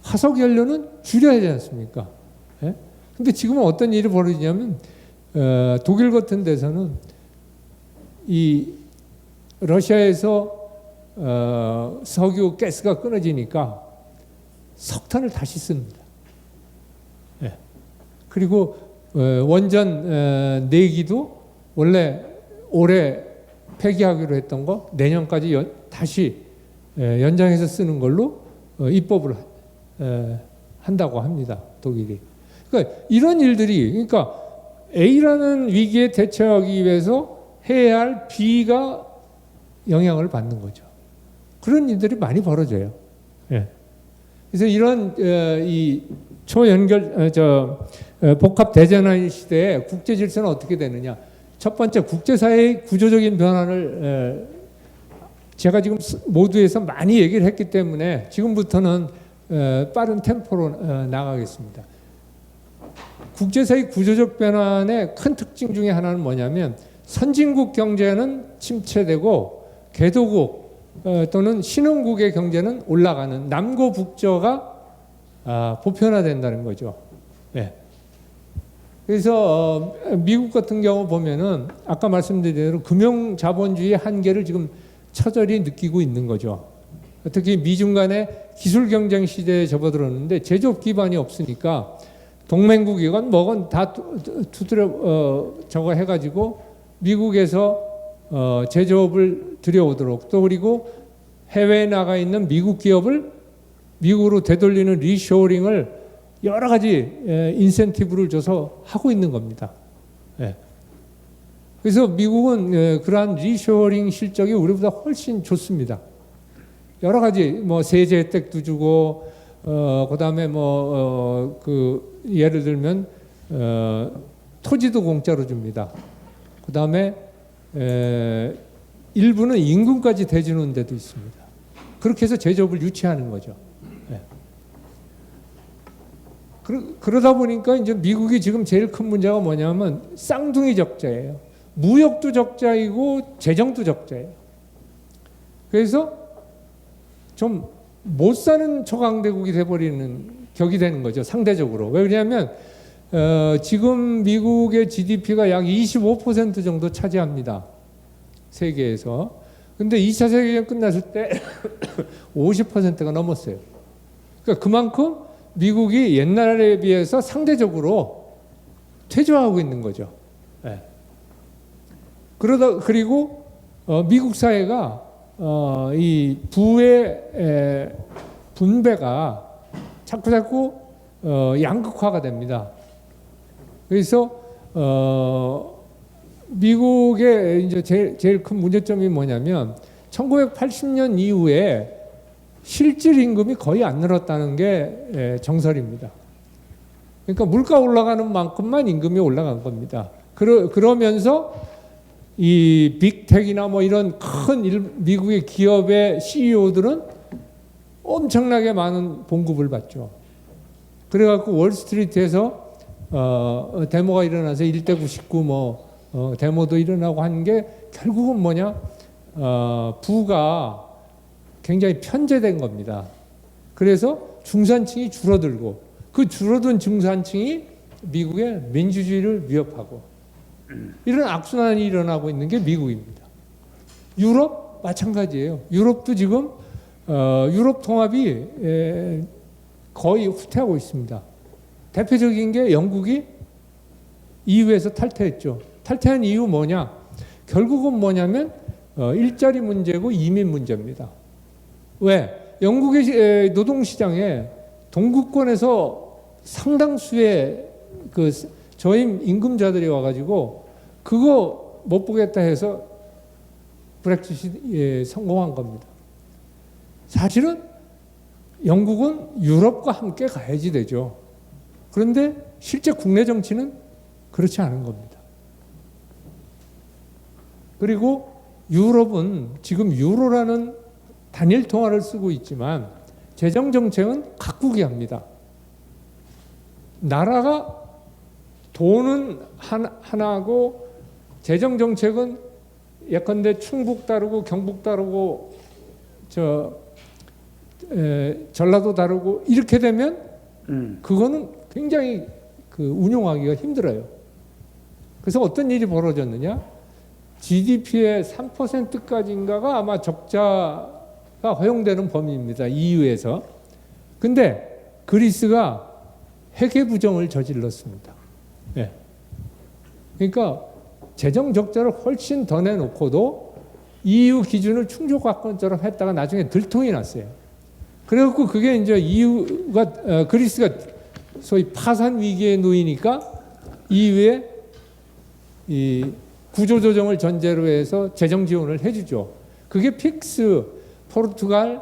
화석연료는 줄여야 되지 않습니까? 예? 근데 지금은 어떤 일이 벌어지냐면, 독일 같은 데서는 이 러시아에서 석유 가스가 끊어지니까 석탄을 다시 씁니다. 예. 그리고 원전 내기도 원래 올해 폐기하기로 했던 거 내년까지 다시 연장해서 쓰는 걸로 입법을 한다고 합니다. 독일이. 그러니까 이런 일들이 그러니까 A라는 위기에 대처하기 위해서 해야 할 B가 영향을 받는 거죠. 그런 일들이 많이 벌어져요. 예. 그래서 이런 이 초연결 복합 대전환 시대에 국제 질서는 어떻게 되느냐? 첫 번째 국제사회의 구조적인 변화를 제가 지금 모두에서 많이 얘기를 했기 때문에 지금부터는 빠른 템포로 나가겠습니다. 국제사회 구조적 변환의 큰 특징 중에 하나는 뭐냐면 선진국 경제는 침체되고 개도국 또는 신흥국의 경제는 올라가는 남고 북저가 보편화된다는 거죠. 네. 그래서 미국 같은 경우 보면은 아까 말씀드린 대로 금융 자본주의의 한계를 지금 처절히 느끼고 있는 거죠. 특히 미중 간의 기술 경쟁 시대에 접어들었는데 제조업 기반이 없으니까 동맹국이건 뭐건 다 두드려 저거 해가지고 미국에서 제조업을 들여오도록 또 그리고 해외에 나가 있는 미국 기업을 미국으로 되돌리는 리쇼어링을 여러 가지 인센티브를 줘서 하고 있는 겁니다. 예. 그래서 미국은 그러한 리쇼어링 실적이 우리보다 훨씬 좋습니다. 여러 가지 뭐 세제 혜택도 주고 그다음에 그 예를 들면 토지도 공짜로 줍니다. 그다음에 일부는 임금까지 대주는 데도 있습니다. 그렇게 해서 제조업을 유치하는 거죠. 네. 그러다 보니까 이제 미국이 지금 제일 큰 문제가 뭐냐면 쌍둥이 적자예요. 무역도 적자이고 재정도 적자예요. 그래서 좀 못 사는 초강대국이 돼버리는 격이 되는 거죠. 상대적으로. 왜 그러냐면 지금 미국의 GDP가 약 25% 정도 차지합니다. 세계에서. 근데 2차 세계대전 끝났을 때 50%가 넘었어요. 그러니까 그만큼 미국이 옛날에 비해서 상대적으로 퇴조하고 있는 거죠. 네. 그리고 미국 사회가 이 부의 분배가 자꾸 양극화가 됩니다. 그래서 미국의 이제 제일 큰 문제점이 뭐냐면 1980년 이후에 실질 임금이 거의 안 늘었다는 게 정설입니다. 그러니까 물가 올라가는 만큼만 임금이 올라간 겁니다. 그러면서 이 빅텍이나 뭐 이런 큰 미국의 기업의 CEO들은 엄청나게 많은 봉급을 받죠. 그래갖고 월스트리트에서 데모가 일어나서 1대 99 데모도 일어나고 하는 게 결국은 뭐냐? 부가 굉장히 편제된 겁니다. 그래서 중산층이 줄어들고 그 줄어든 중산층이 미국의 민주주의를 위협하고 이런 악순환이 일어나고 있는 게 미국입니다. 유럽 마찬가지예요. 유럽도 지금 유럽 통합이 거의 후퇴하고 있습니다. 대표적인 게 영국이 EU에서 탈퇴했죠. 탈퇴한 이유 뭐냐? 결국은 뭐냐면 일자리 문제고 이민 문제입니다. 왜? 영국의 노동시장에 동구권에서 상당수의 그 저임 임금자들이 와가지고 그거 못 보겠다 해서 브렉짓이 성공한 겁니다. 사실은 영국은 유럽과 함께 가야지 되죠. 그런데 실제 국내 정치는 그렇지 않은 겁니다. 그리고 유럽은 지금 유로라는 단일 통화를 쓰고 있지만 재정 정책은 각국이 합니다. 나라가 돈은 하나고 재정 정책은 예컨대 충북 다르고 경북 다르고 전라도 다르고 이렇게 되면 그거는 굉장히 운용하기가 힘들어요. 그래서 어떤 일이 벌어졌느냐? GDP의 3%까지인가가 아마 적자가 허용되는 범위입니다. EU에서. 근데 그리스가 회계 부정을 저질렀습니다. 네. 그러니까 재정 적자를 훨씬 더 내놓고도 EU 기준을 충족권처럼 했다가 나중에 들통이 났어요. 그래갖고 그게 이제 EU가 그리스가 소위 파산 위기에 놓이니까 EU에 이 구조조정을 전제로 해서 재정 지원을 해주죠. 그게 픽스, 포르투갈,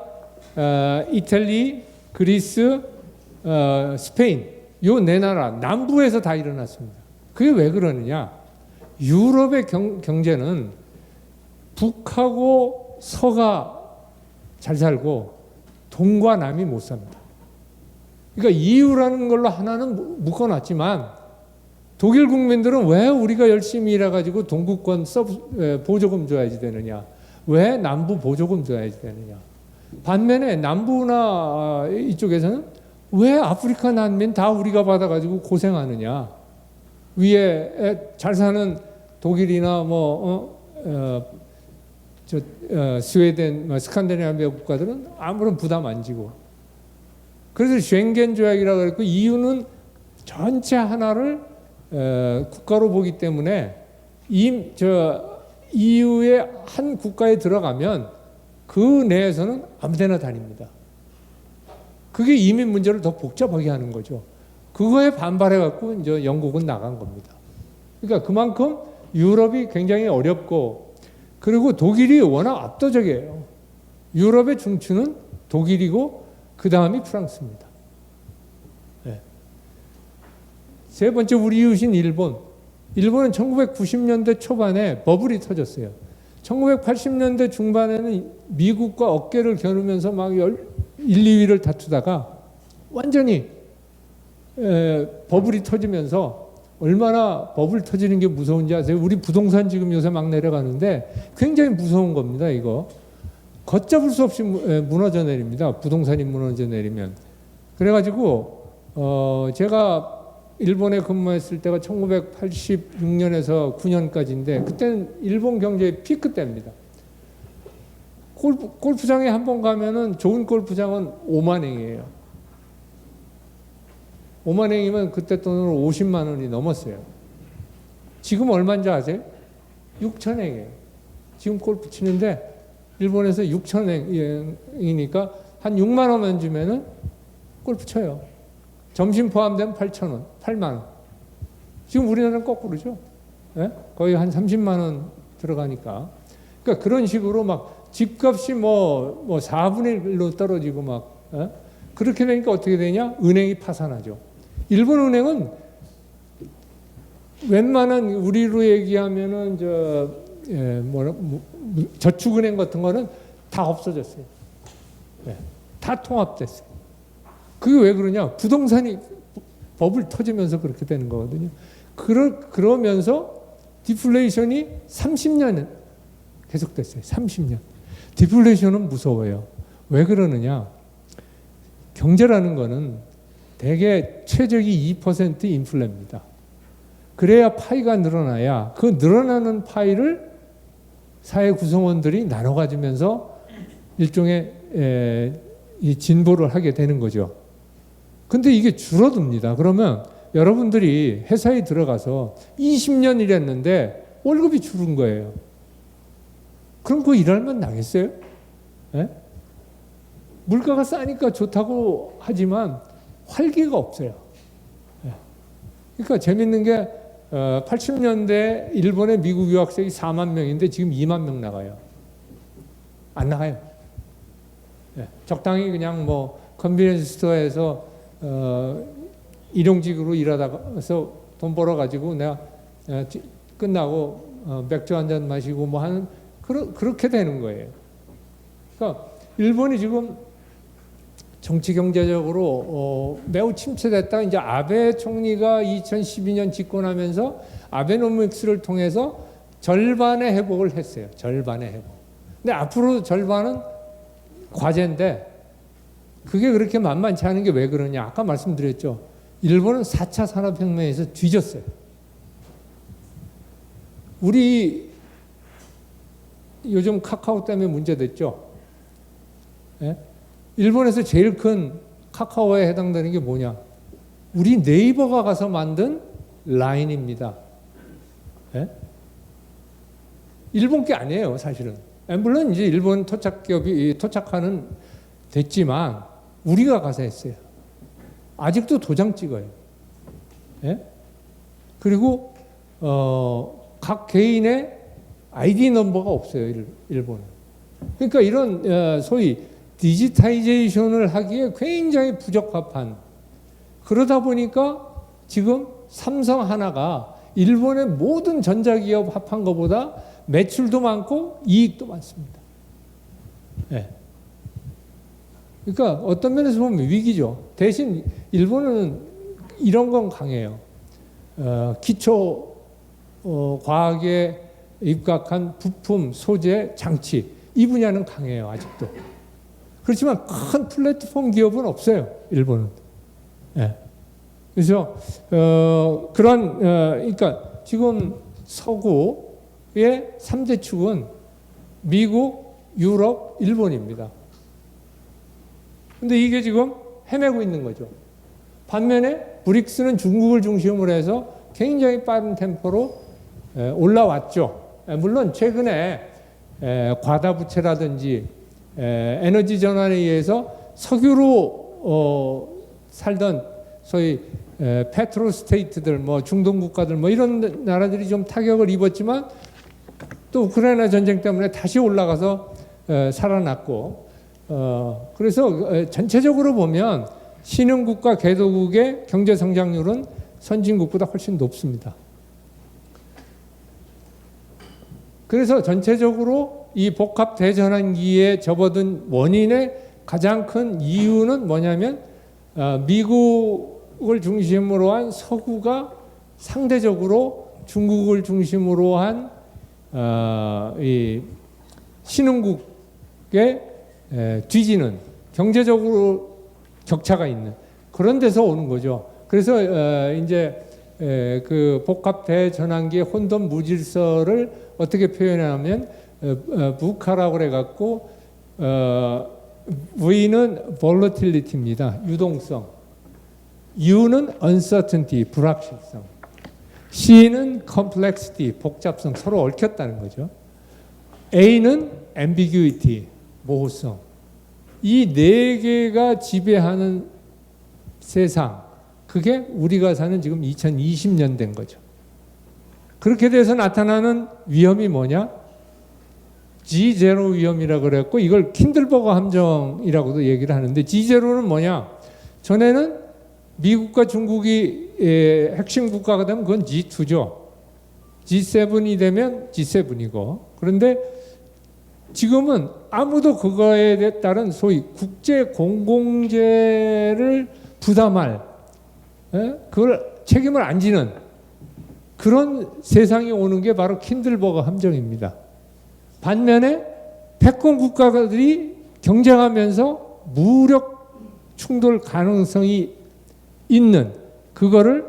이탈리, 그리스, 스페인 요 네 나라 남부에서 다 일어났습니다. 그게 왜 그러느냐? 유럽의 경제는 북하고 서가 잘 살고 동과 남이 못 삽니다. 그러니까 EU라는 걸로 하나는 묶어놨지만 독일 국민들은 왜 우리가 열심히 일해가지고 동구권 보조금 줘야지 되느냐? 왜 남부 보조금 줘야지 되느냐? 반면에 남부나 이쪽에서는 왜 아프리카 난민 다 우리가 받아가지고 고생하느냐? 위에 잘 사는 독일이나 스웨덴, 스칸디나비아 국가들은 아무런 부담 안 지고. 그래서 쉔겐 조약이라고 그랬고 EU는 전체 하나를 국가로 보기 때문에 EU의 한 국가에 들어가면 그 내에서는 아무데나 다닙니다. 그게 이민 문제를 더 복잡하게 하는 거죠. 그거에 반발해갖고 이제 영국은 나간 겁니다. 그러니까 그만큼 유럽이 굉장히 어렵고 그리고 독일이 워낙 압도적이에요. 유럽의 중추는 독일이고 그 다음이 프랑스입니다. 네. 세 번째 우리 이웃인 일본. 일본은 1990년대 초반에 버블이 터졌어요. 1980년대 중반에는 미국과 어깨를 겨누면서 막 1, 2위를 다투다가 완전히 버블이 터지면서 얼마나 버블 터지는 게 무서운지 아세요? 우리 부동산 지금 요새 막 내려가는데 굉장히 무서운 겁니다. 이거 걷잡을 수 없이 무너져 내립니다. 부동산이 무너져 내리면. 그래가지고 제가 일본에 근무했을 때가 1986년에서 9년까지인데 그때는 일본 경제의 피크 때입니다. 골프장에 한 번 가면은 좋은 골프장은 5만 엔이에요. 5만 엔이면 그때 돈으로 50만 원이 넘었어요. 지금 얼마인지 아세요? 6천 엔이에요. 지금 골프 치는데 일본에서 6천 엔이니까 한 6만 원만 주면은 골프 쳐요. 점심 포함되면 8천 원, 8만 원. 지금 우리나라는 거꾸로죠. 예? 거의 한 30만 원 들어가니까. 그러니까 그런 식으로 막 집값이 뭐 4분의 1로 떨어지고 막 예? 그렇게 되니까 어떻게 되냐? 은행이 파산하죠. 일본 은행은 웬만한 우리로 얘기하면은 저축은행 같은 거는 다 없어졌어요. 예. 다 통합됐어요. 그게 왜 그러냐? 부동산이 버블 터지면서 그렇게 되는 거거든요. 그러면서 디플레이션이 30년 계속됐어요. 30년. 디플레이션은 무서워요. 왜 그러느냐? 경제라는 거는 대개 최적이 2% 인플레입니다. 그래야 파이가 늘어나야 그 늘어나는 파이를 사회 구성원들이 나눠 가지면서 일종의 이 진보를 하게 되는 거죠. 근데 이게 줄어듭니다. 그러면 여러분들이 회사에 들어가서 20년 일했는데 월급이 줄은 거예요. 그럼 그 일할만 나겠어요? 예? 물가가 싸니까 좋다고 하지만 활기가 없어요. 예. 그러니까 재밌는 게 80년대 일본의 미국 유학생이 4만 명인데 지금 2만 명 나가요. 안 나가요. 예. 적당히 그냥 뭐 컨비니언스 스토어에서 일용직으로 일하다가서 돈 벌어가지고 내가 끝나고 맥주 한잔 마시고 뭐 하는 그렇게 되는 거예요. 그러니까 일본이 지금 정치 경제적으로 매우 침체됐다. 이제 아베 총리가 2012년 집권하면서 아베노믹스를 통해서 절반의 회복을 했어요. 절반의 회복. 근데 앞으로 절반은 과제인데 그게 그렇게 만만치 않은 게 왜 그러냐? 아까 말씀드렸죠. 일본은 4차 산업혁명에서 뒤졌어요. 우리 요즘 카카오 때문에 문제됐죠. 예? 일본에서 제일 큰 카카오에 해당되는 게 뭐냐? 우리 네이버가 가서 만든 라인입니다. 예? 일본 게 아니에요, 사실은. 물론 이제 일본 토착기업이 토착화는 됐지만 우리가 가서 했어요. 아직도 도장 찍어요. 예? 그리고 각 개인의 아이디 넘버가 없어요, 일본은. 그러니까 이런 소위 디지타이제이션을 하기에 굉장히 부적합한, 그러다 보니까 지금 삼성 하나가 일본의 모든 전자기업 합한 것보다 매출도 많고 이익도 많습니다. 네. 그러니까 어떤 면에서 보면 위기죠. 대신 일본은 이런 건 강해요. 기초 과학에 입각한 부품, 소재, 장치, 이 분야는 강해요, 아직도. 그렇지만 큰 플랫폼 기업은 없어요, 일본은. 네. 그래서 그러니까 지금 서구의 3대 축은 미국, 유럽, 일본입니다. 근데 이게 지금 헤매고 있는 거죠. 반면에 브릭스는 중국을 중심으로 해서 굉장히 빠른 템포로 올라왔죠. 물론 최근에 과다부채라든지 에너지 전환에 의해서 석유로 살던 소위 페트로 스테이트들, 뭐 중동 국가들, 뭐 이런 나라들이 좀 타격을 입었지만 또 우크라이나 전쟁 때문에 다시 올라가서 살아났고, 그래서 전체적으로 보면 신흥국가 개도국의 경제 성장률은 선진국보다 훨씬 높습니다. 그래서 전체적으로 이 복합 대전환기에 접어든 원인의 가장 큰 이유는 뭐냐면 미국을 중심으로 한 서구가 상대적으로 중국을 중심으로 한 이 신흥국의 뒤지는, 경제적으로 격차가 있는 그런 데서 오는 거죠. 그래서 이제 그 복합 대전환기의 혼돈 무질서를 어떻게 표현하면 부카라고 그래갖고 V는 volatility입니다. 유동성. U는 uncertainty, 불확실성. C는 complexity, 복잡성, 서로 얽혔다는 거죠. A는 ambiguity, 모호성. 이 네 개가 지배하는 세상, 그게 우리가 사는 지금 2020년 된 거죠. 그렇게 돼서 나타나는 위험이 뭐냐? G0 위험이라고 그랬고, 이걸 킨들버거 함정이라고도 얘기를 하는데, G0는 뭐냐? 전에는 미국과 중국이 핵심 국가가 되면 그건 G2죠. G7이 되면 G7이고. 그런데 지금은 아무도 그거에 따른 소위 국제 공공재를 부담할, 그걸 책임을 안 지는 그런 세상이 오는 게 바로 킨들버거 함정입니다. 반면에 패권 국가들이 경쟁하면서 무력 충돌 가능성이 있는 그거를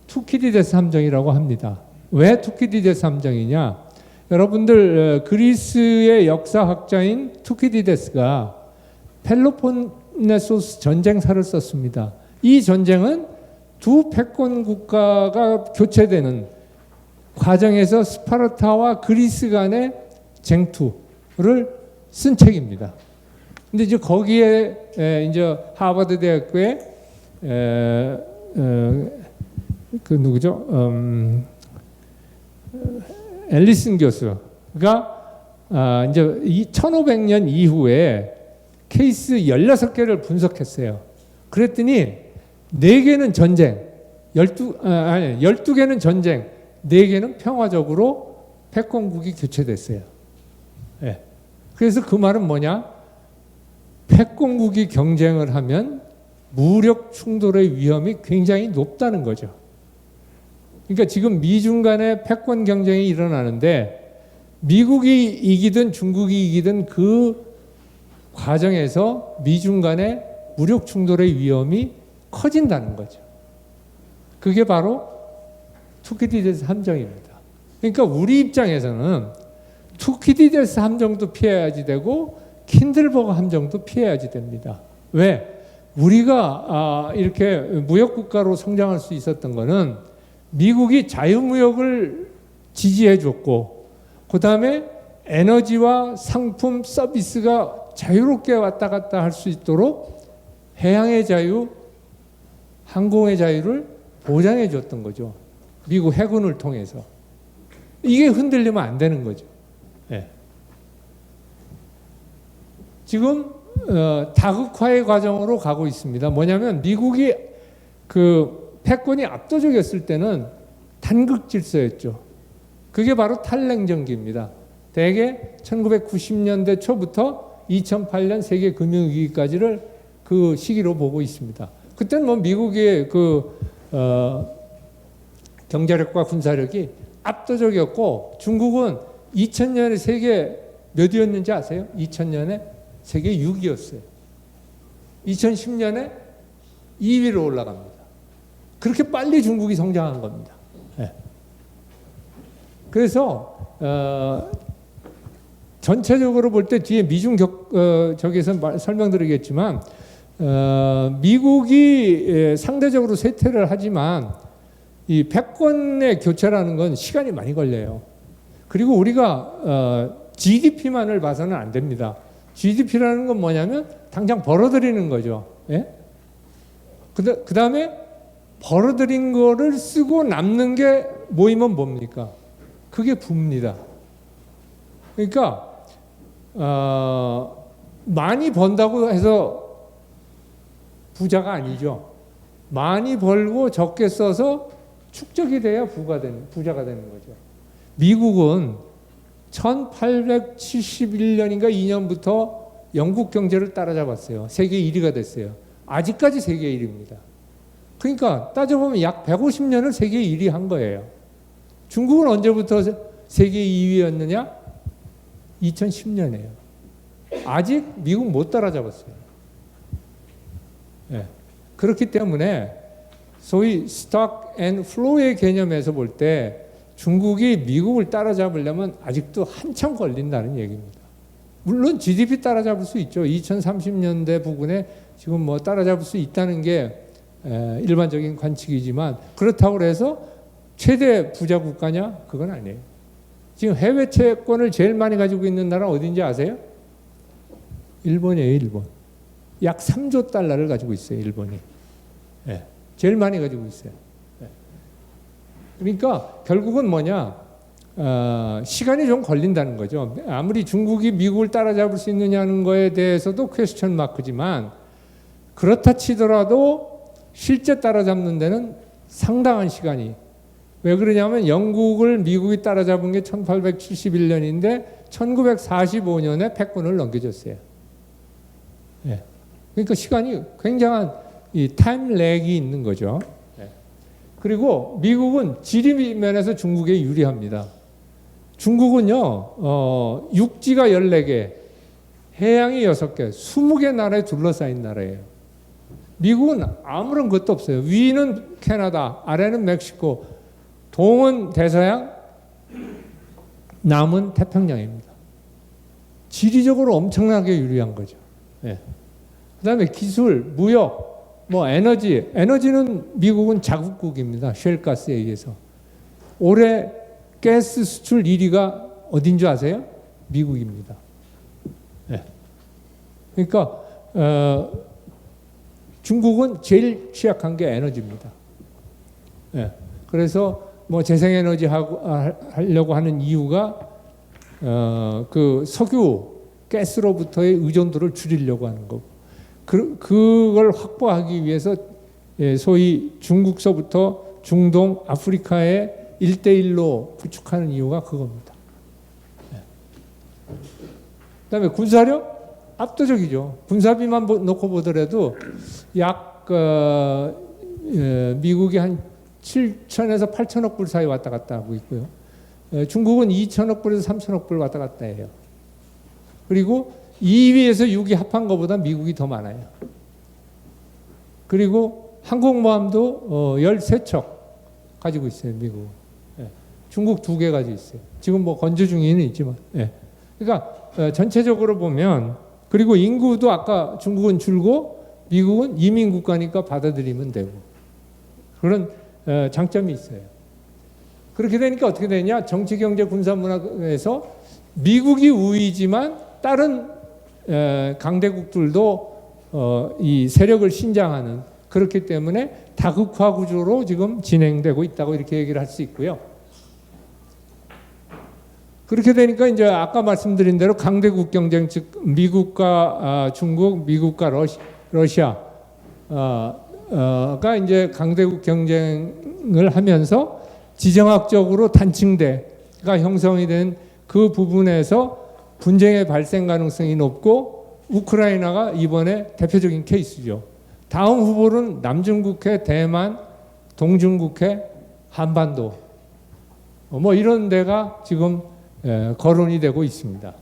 투키디데스 함정이라고 합니다. 왜 투키디데스 함정이냐? 여러분들 그리스의 역사학자인 투키디데스가 펠로폰네소스 전쟁사를 썼습니다. 이 전쟁은 두 패권 국가가 교체되는 과정에서 스파르타와 그리스 간의 쟁투를 쓴 책입니다. 근데 이제 거기에 이제 하버드 대학교의 그 누구죠? 앨리슨 교수가 이제 이 1500년 이후에 케이스 16개를 분석했어요. 그랬더니 4개는 전쟁, 12개는 전쟁, 4개는 평화적으로 패권국이 교체됐어요. 네. 그래서 그 말은 뭐냐? 패권국이 경쟁을 하면 무력 충돌의 위험이 굉장히 높다는 거죠. 그러니까 지금 미중 간의 패권 경쟁이 일어나는데 미국이 이기든 중국이 이기든 그 과정에서 미중 간의 무력 충돌의 위험이 커진다는 거죠. 그게 바로 투키디데스 함정입니다. 그러니까 우리 입장에서는 투키디데스 함정도 피해야지 되고 킨들버거 함정도 피해야지 됩니다. 왜? 우리가 이렇게 무역국가로 성장할 수 있었던 거는 미국이 자유무역을 지지해 줬고, 그 다음에 에너지와 상품, 서비스가 자유롭게 왔다 갔다 할 수 있도록 해양의 자유, 항공의 자유를 보장해 줬던 거죠. 미국 해군을 통해서. 이게 흔들리면 안 되는 거죠. 네. 지금 다극화의 과정으로 가고 있습니다. 뭐냐면 미국이 그 패권이 압도적이었을 때는 단극 질서였죠. 그게 바로 탈냉전기입니다. 대개 1990년대 초부터 2008년 세계 금융위기까지를 그 시기로 보고 있습니다. 그때는 뭐 미국의 그 경제력과 군사력이 압도적이었고, 중국은 2000년에 세계 몇 위였는지 아세요? 2000년에 세계 6위였어요. 2010년에 2위로 올라갑니다. 그렇게 빨리 중국이 성장한 겁니다. 네. 그래서 전체적으로 볼 때 뒤에 미중 저기에서 설명드리겠지만 미국이 상대적으로 쇠퇴를 하지만 이 패권의 교체라는 건 시간이 많이 걸려요. 그리고 우리가 GDP만을 봐서는 안 됩니다. GDP라는 건 뭐냐면 당장 벌어들이는 거죠. 예? 그 다음에 벌어들인 거를 쓰고 남는 게 모이면 뭡니까? 그게 부입니다. 그러니까 많이 번다고 해서 부자가 아니죠. 많이 벌고 적게 써서 축적이 돼야 부자가 되는 거죠. 미국은 1871년인가 2년부터 영국 경제를 따라잡았어요. 세계 1위가 됐어요. 아직까지 세계 1위입니다. 그러니까 따져보면 약 150년을 세계 1위 한 거예요. 중국은 언제부터 세계 2위였느냐? 2010년이에요. 아직 미국 못 따라잡았어요. 네. 그렇기 때문에 소위 스톡 앤 플로우의 개념에서 볼 때 중국이 미국을 따라잡으려면 아직도 한참 걸린다는 얘기입니다. 물론 GDP 따라잡을 수 있죠. 2030년대 부근에 지금 뭐 따라잡을 수 있다는 게 일반적인 관측이지만 그렇다고 해서 최대 부자 국가냐? 그건 아니에요. 지금 해외 채권을 제일 많이 가지고 있는 나라 어딘지 아세요? 일본이에요, 일본. 약 3조 달러를 가지고 있어요, 일본이. 네, 제일 많이 가지고 있어요. 네. 그러니까 결국은 뭐냐? 시간이 좀 걸린다는 거죠. 아무리 중국이 미국을 따라잡을 수 있느냐는 거에 대해서도 퀘스천 마크지만 그렇다 치더라도 실제 따라잡는 데는 상당한 시간이. 왜 그러냐면 영국을 미국이 따라잡은 게 1871년인데 1945년에 패권을 넘겨줬어요. 네. 그러니까 시간이 굉장한 이 타임 렉이 있는 거죠. 네. 그리고 미국은 지리 면에서 중국에 유리합니다. 중국은요, 육지가 14개, 해양이 6개, 20개 나라에 둘러싸인 나라예요. 미국은 아무런 것도 없어요. 위는 캐나다, 아래는 멕시코, 동은 대서양, 남은 태평양입니다. 지리적으로 엄청나게 유리한 거죠. 네. 그 다음에 기술, 무역, 뭐 에너지는 미국은 자국국입니다. 쉘가스에 의해서. 올해 가스 수출 1위가 어딘 줄 아세요? 미국입니다. 네. 그러니까 중국은 제일 취약한 게 에너지입니다. 네. 그래서 뭐 재생에너지 하려고 하는 이유가 그 석유, 가스로부터의 의존도를 줄이려고 하는 거고 그걸 확보하기 위해서 소위 중국서부터 중동, 아프리카의 1대1로 구축하는 이유가 그겁니다. 네. 그다음에 군사력 압도적이죠. 군사비만 놓고 보더라도 약 미국이 한 7천에서 8천억 불 사이 왔다 갔다 하고 있고요. 중국은 2천억 불에서 3천억 불 왔다 갔다 해요. 그리고 2위에서 6위 합한 것보다 미국이 더 많아요. 그리고 항공모함도 13척 가지고 있어요, 미국은. 예. 중국 2개 가지고 있어요. 지금 뭐 건조 중에는 있지만. 예. 그러니까 전체적으로 보면 그리고 인구도 아까 중국은 줄고 미국은 이민 국가니까 받아들이면 되고 그런 장점이 있어요. 그렇게 되니까 어떻게 되냐? 정치, 경제, 군사, 문화에서 미국이 우위지만 다른 강대국들도 이 세력을 신장하는 그렇기 때문에 다극화 구조로 지금 진행되고 있다고 이렇게 얘기를 할 수 있고요. 그렇게 되니까 이제 아까 말씀드린 대로 강대국 경쟁, 즉 미국과 중국, 미국과 러시아가 이제 강대국 경쟁을 하면서 지정학적으로 단층대가 형성이 된 그 부분에서 분쟁의 발생 가능성이 높고 우크라이나가 이번에 대표적인 케이스죠. 다음 후보는 남중국해, 대만, 동중국해, 한반도 뭐 이런 데가 지금 거론이 되고 있습니다.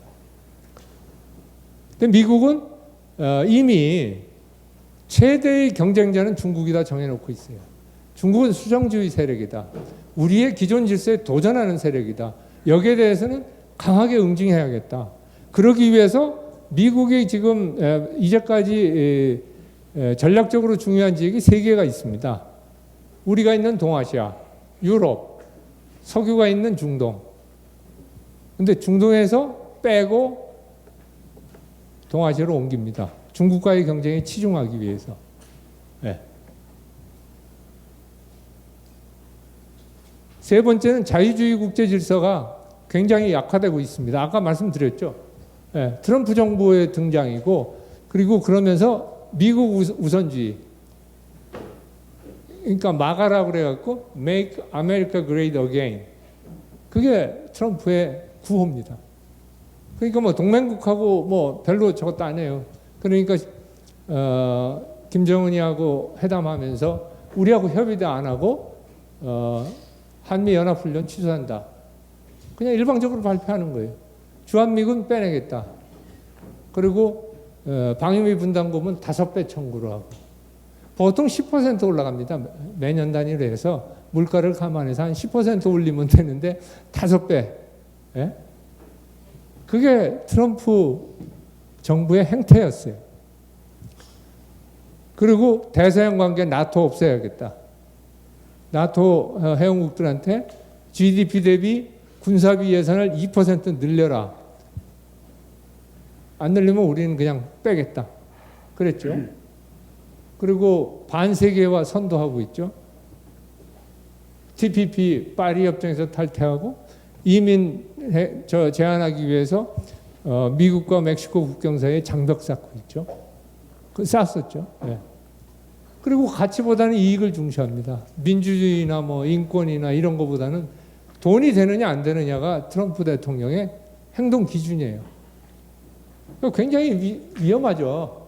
근데 미국은 이미 최대의 경쟁자는 중국이다 정해놓고 있어요. 중국은 수정주의 세력이다. 우리의 기존 질서에 도전하는 세력이다. 여기에 대해서는 강하게 응징해야겠다. 그러기 위해서 미국이 지금 이제까지 전략적으로 중요한 지역이 3개가 있습니다. 우리가 있는 동아시아, 유럽, 석유가 있는 중동. 근데 중동에서 빼고 동아시아로 옮깁니다. 중국과의 경쟁에 치중하기 위해서. 네. 세 번째는 자유주의 국제 질서가 굉장히 약화되고 있습니다. 아까 말씀드렸죠. 네. 트럼프 정부의 등장이고 그리고 그러면서 미국 우선주의. 그러니까 마가라고 그래갖고 Make America Great Again. 그게 트럼프의 구호입니다. 그러니까 뭐 동맹국하고 뭐 별로 저것도 안 해요. 그러니까 김정은이하고 회담하면서 우리하고 협의도 안 하고 한미연합훈련 취소한다. 그냥 일방적으로 발표하는 거예요. 주한미군 빼내겠다. 그리고 방위비 분담금은 5배 청구를 하고. 보통 10% 올라갑니다. 매년 단위로 해서 물가를 감안해서 한 10% 올리면 되는데 5배. 예? 그게 트럼프 정부의 행태였어요. 그리고 대서양 관계 나토 없애야겠다. 나토 회원국들한테 GDP 대비 군사비 예산을 2% 늘려라. 안 늘리면 우리는 그냥 빼겠다. 그랬죠. 그리고 반세계화 선도하고 있죠. TPP 파리 협정에서 탈퇴하고 이민 제한하기 위해서 미국과 멕시코 국경 사이에 장벽 쌓고 있죠. 쌓았었죠. 네. 그리고 가치보다는 이익을 중시합니다. 민주주의나 뭐 인권이나 이런 것보다는 돈이 되느냐 안 되느냐가 트럼프 대통령의 행동 기준이에요. 굉장히 위험하죠.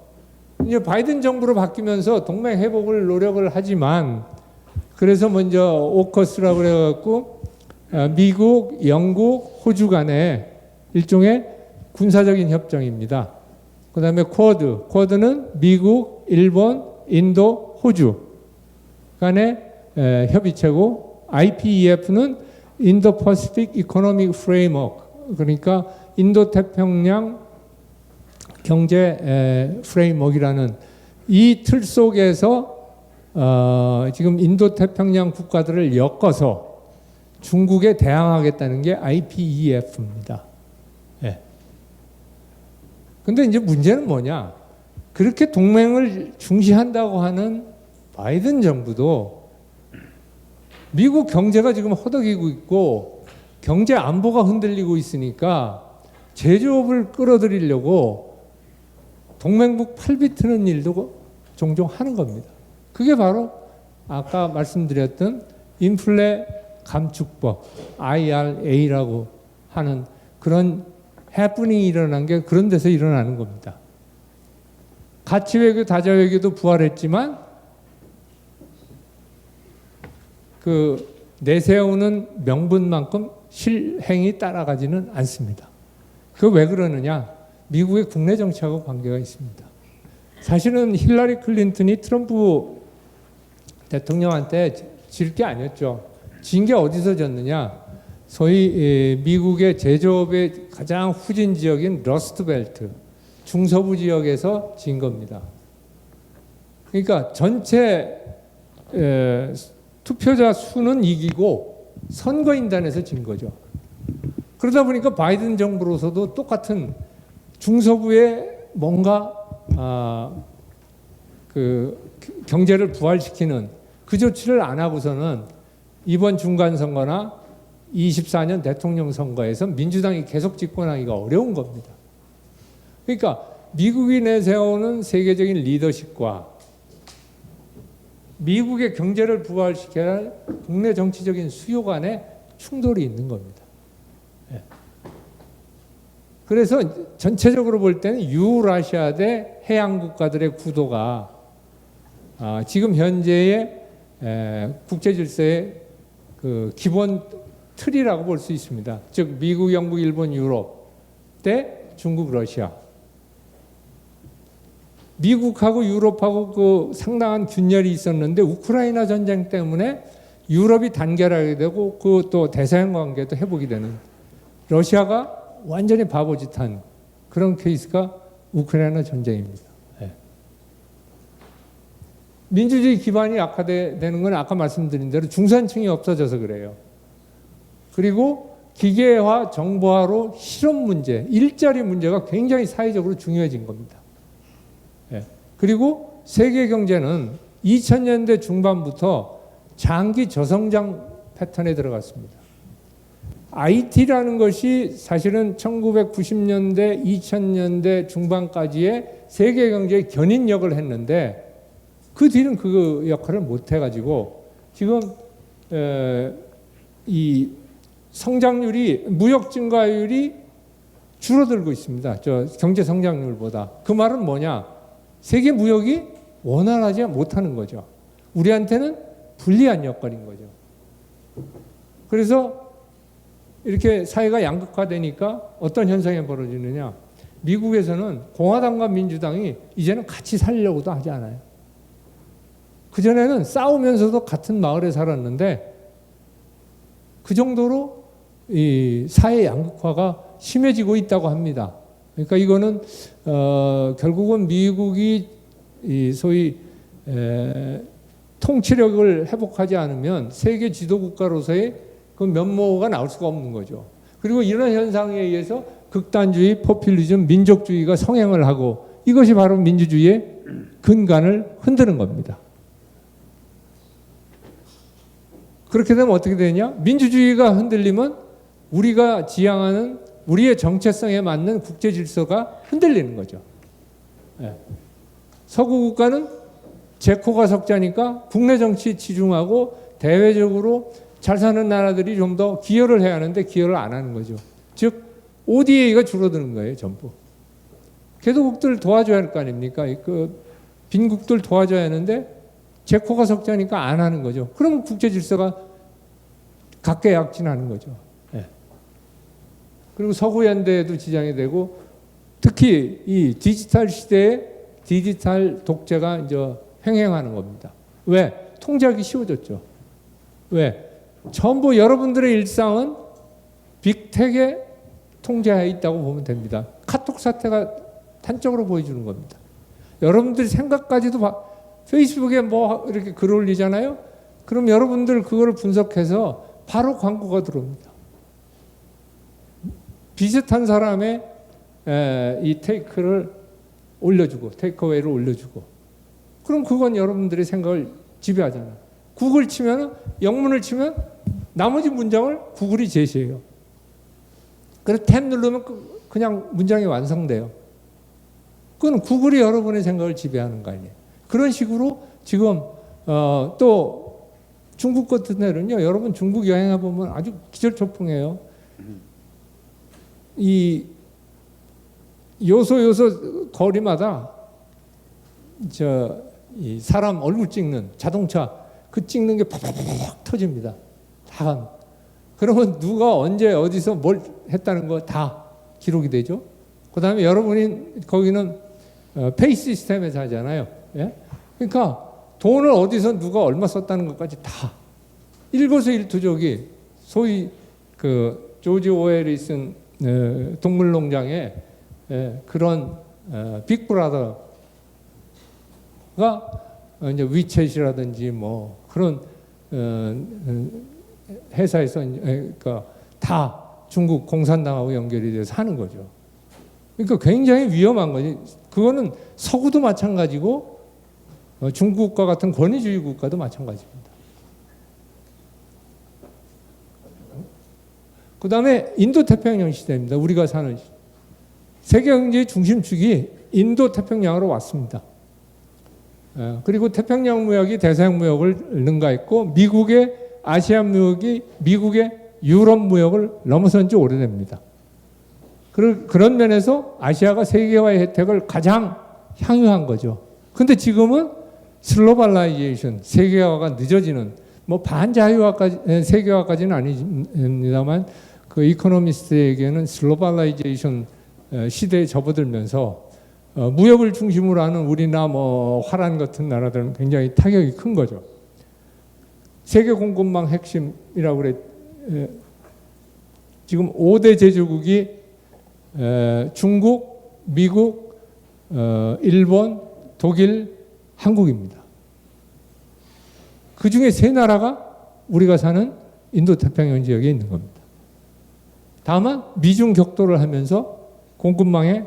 이제 바이든 정부로 바뀌면서 동맹 회복을 노력을 하지만 그래서 먼저 오커스라고 그래갖고 미국, 영국, 호주 간의 일종의 군사적인 협정입니다. 그 다음에 쿼드는 미국, 일본, 인도, 호주 간의 협의체고 IPEF는 인도 퍼시픽 이코노믹 프레임워크 그러니까 인도 태평양 경제 프레임워크라는 이 틀 속에서 지금 인도 태평양 국가들을 엮어서 중국에 대항하겠다는 게 IPEF입니다. 예. 근데 이제 문제는 뭐냐? 그렇게 동맹을 중시한다고 하는 바이든 정부도 미국 경제가 지금 허덕이고 있고 경제 안보가 흔들리고 있으니까 제조업을 끌어들이려고 동맹국 팔비트는 일도 종종 하는 겁니다. 그게 바로 아까 말씀드렸던 인플레 감축법 IRA라고 하는 그런 해프닝이 일어난 게 그런 데서 일어나는 겁니다. 가치외교, 다자외교도 부활했지만 그 내세우는 명분만큼 실행이 따라가지는 않습니다. 그 왜 그러느냐? 미국의 국내 정치하고 관계가 있습니다. 사실은 힐러리 클린턴이 트럼프 대통령한테 질 게 아니었죠. 진 게 어디서 졌느냐? 소위 미국의 제조업의 가장 후진 지역인 러스트벨트, 중서부 지역에서 진 겁니다. 그러니까 전체 투표자 수는 이기고 선거인단에서 진 거죠. 그러다 보니까 바이든 정부로서도 똑같은 중서부에 뭔가 그 경제를 부활시키는 그 조치를 안 하고서는 이번 중간선거나 24년 대통령 선거에서 민주당이 계속 집권하기가 어려운 겁니다. 그러니까 미국이 내세우는 세계적인 리더십과 미국의 경제를 부활시켜야 할 국내 정치적인 수요 간에 충돌이 있는 겁니다. 예. 그래서 전체적으로 볼 때는 유라시아 대 해양 국가들의 구도가 지금 현재의 국제 질서의 그 기본 틀이라고 볼 수 있습니다. 즉 미국, 영국, 일본, 유럽 대 중국, 러시아. 미국하고 유럽하고 그 상당한 균열이 있었는데 우크라이나 전쟁 때문에 유럽이 단결하게 되고 그 또 대서양 관계도 회복이 되는 러시아가 완전히 바보짓한 그런 케이스가 우크라이나 전쟁입니다. 네. 민주주의 기반이 악화되는 건 아까 말씀드린 대로 중산층이 없어져서 그래요. 그리고 기계화, 정보화로 실업 문제, 일자리 문제가 굉장히 사회적으로 중요해진 겁니다. 예. 그리고 세계 경제는 2000년대 중반부터 장기 저성장 패턴에 들어갔습니다. IT라는 것이 사실은 1990년대, 2000년대 중반까지의 세계 경제의 견인력을 했는데 그 뒤는 그 역할을 못 해가지고 지금 이 성장률이 무역 증가율이 줄어들고 있습니다. 저 경제 성장률보다. 그 말은 뭐냐? 세계 무역이 원활하지 못하는 거죠. 우리한테는 불리한 역할인 거죠. 그래서 이렇게 사회가 양극화되니까 어떤 현상이 벌어지느냐? 미국에서는 공화당과 민주당이 이제는 같이 살려고도 하지 않아요. 그전에는 싸우면서도 같은 마을에 살았는데 그 정도로 이 사회 양극화가 심해지고 있다고 합니다. 그러니까 이거는 결국은 미국이 이 소위 통치력을 회복하지 않으면 세계 지도 국가로서의 그 면모가 나올 수가 없는 거죠. 그리고 이런 현상에 의해서 극단주의, 포퓰리즘, 민족주의가 성행을 하고 이것이 바로 민주주의의 근간을 흔드는 겁니다. 그렇게 되면 어떻게 되냐? 민주주의가 흔들리면 우리가 지향하는 우리의 정체성에 맞는 국제 질서가 흔들리는 거죠. 예. 서구 국가는 제 코가 석자니까 국내 정치에 치중하고 대외적으로 잘 사는 나라들이 좀 더 기여를 해야 하는데 기여를 안 하는 거죠. 즉 ODA가 줄어드는 거예요, 전부. 개도국들 도와줘야 할 거 아닙니까? 그 빈국들 도와줘야 하는데 제 코가 석자니까 안 하는 거죠. 그러면 국제 질서가 각계약진하는 거죠. 예. 그리고 서구 연대에도 지장이 되고 특히 이 디지털 시대에 디지털 독재가 이제 횡행하는 겁니다. 왜? 통제하기 쉬워졌죠. 왜? 전부 여러분들의 일상은 빅텍에 통제하에 있다고 보면 됩니다. 카톡 사태가 단적으로 보여주는 겁니다. 여러분들 생각까지도 페이스북에 뭐 이렇게 글 올리잖아요. 그럼 여러분들 그거를 분석해서 바로 광고가 들어옵니다. 비슷한 사람의 이 테이크를 올려주고 테이크어웨이를 올려주고 그럼 그건 여러분들의 생각을 지배하잖아요. 구글 치면 영문을 치면 나머지 문장을 구글이 제시해요. 그래서 탭 누르면 그냥 문장이 완성돼요. 그건 구글이 여러분의 생각을 지배하는 거 아니에요. 그런 식으로 지금 또 중국 같은 데는요. 여러분 중국 여행해 보면 아주 기절초풍해요. 이 요소 거리마다 이 사람 얼굴 찍는 자동차 그 찍는 게 팍팍팍 터집니다. 다. 그러면 누가 언제 어디서 뭘 했다는 거 다 기록이 되죠. 그다음에 여러분이 거기는 페이 시스템에서 하잖아요. 예? 그러니까 돈을 어디서 누가 얼마 썼다는 것까지 다 일거수일투족이 소위 그 조지 오웰이 쓴 동물농장에 그런 빅브라더가 이제 위챗이라든지 뭐 그런 회사에서 그러니까 다 중국 공산당하고 연결이 돼서 하는 거죠. 그러니까 굉장히 위험한 거지. 그거는 서구도 마찬가지고 중국과 같은 권위주의 국가도 마찬가지입니다. 그 다음에 인도태평양 시대입니다. 우리가 사는 세계 경제의 중심축이 인도태평양으로 왔습니다. 그리고 태평양 무역이 대서양 무역을 능가했고 미국의 아시안 무역이 미국의 유럽 무역을 넘어선 지 오래됩니다. 그런 면에서 아시아가 세계화의 혜택을 가장 향유한 거죠. 근데 지금은 슬로발라이제이션, 세계화가 늦어지는 뭐 반자유화까지 세계화까지는 아닙니다만 그 이코노미스트에게는 슬로발라이제이션 시대에 접어들면서 무역을 중심으로 하는 우리나 뭐 화란 같은 나라들은 굉장히 타격이 큰 거죠. 세계 공급망 핵심이라고 그래. 지금 5대 제조국이 중국, 미국, 일본, 독일, 한국입니다. 그 중에 세 나라가 우리가 사는 인도태평양 지역에 있는 겁니다. 다만 미중 격돌을 하면서 공급망에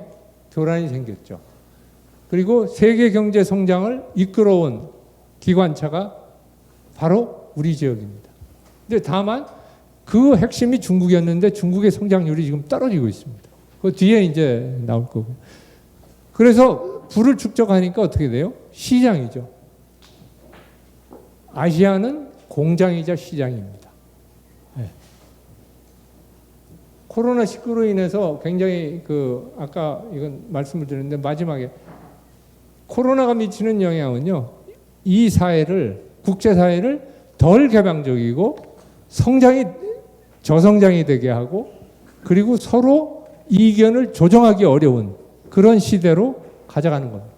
교란이 생겼죠. 그리고 세계 경제 성장을 이끌어온 기관차가 바로 우리 지역입니다. 근데 다만 그 핵심이 중국이었는데 중국의 성장률이 지금 떨어지고 있습니다. 그 뒤에 이제 나올 거고. 그래서 부를 축적하니까 어떻게 돼요? 시장이죠. 아시아는 공장이자 시장입니다. 네. 코로나19로 인해서 굉장히 아까 이건 말씀을 드렸는데 마지막에 코로나가 미치는 영향은요, 이 사회를, 국제사회를 덜 개방적이고 저성장이 되게 하고 그리고 서로 이견을 조정하기 어려운 그런 시대로 가져가는 겁니다.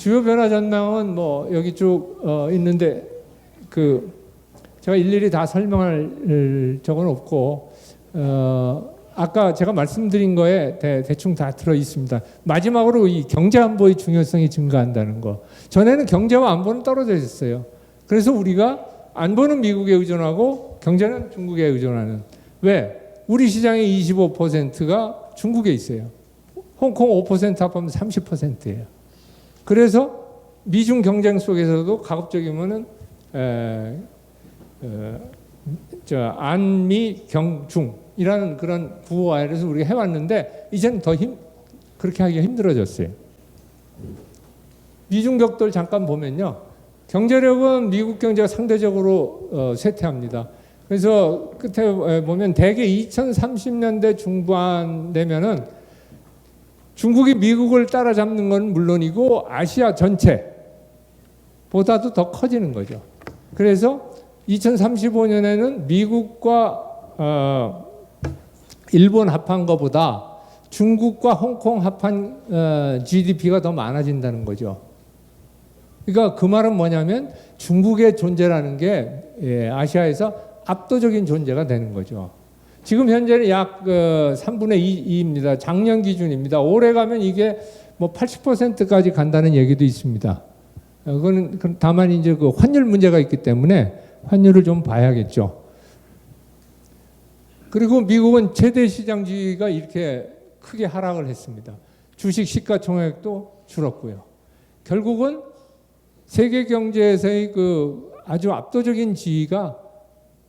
주요 변화 전망은 뭐 여기 쭉 있는데 그 제가 일일이 다 설명할 적은 없고 아까 제가 말씀드린 거에 대충 다 들어 있습니다. 마지막으로 이 경제 안보의 중요성이 증가한다는 거. 전에는 경제와 안보는 떨어져 있었어요. 그래서 우리가 안보는 미국에 의존하고 경제는 중국에 의존하는. 왜? 우리 시장의 25%가 중국에 있어요. 홍콩 5% 합하면 30%예요. 그래서 미중 경쟁 속에서도 가급적이면은 안미 경중이라는 그런 부호화해서 우리가 해왔는데 이제는 더 그렇게 하기가 힘들어졌어요. 미중 격돌 잠깐 보면요, 경제력은 미국 경제가 상대적으로 쇠퇴합니다. 그래서 끝에 보면 대개 2030년대 중반 되면은 중국이 미국을 따라잡는 건 물론이고 아시아 전체보다도 더 커지는 거죠. 그래서 2035년에는 미국과 일본 합한 것보다 중국과 홍콩 합한 GDP가 더 많아진다는 거죠. 그러니까 그 말은 뭐냐면 중국의 존재라는 게 아시아에서 압도적인 존재가 되는 거죠. 지금 현재는 약 3분의 2입니다. 작년 기준입니다. 올해 가면 이게 뭐 80%까지 간다는 얘기도 있습니다. 그건 다만 이제 그 환율 문제가 있기 때문에 환율을 좀 봐야겠죠. 그리고 미국은 최대 시장지위가 이렇게 크게 하락을 했습니다. 주식 시가총액도 줄었고요. 결국은 세계 경제에서의 그 아주 압도적인 지위가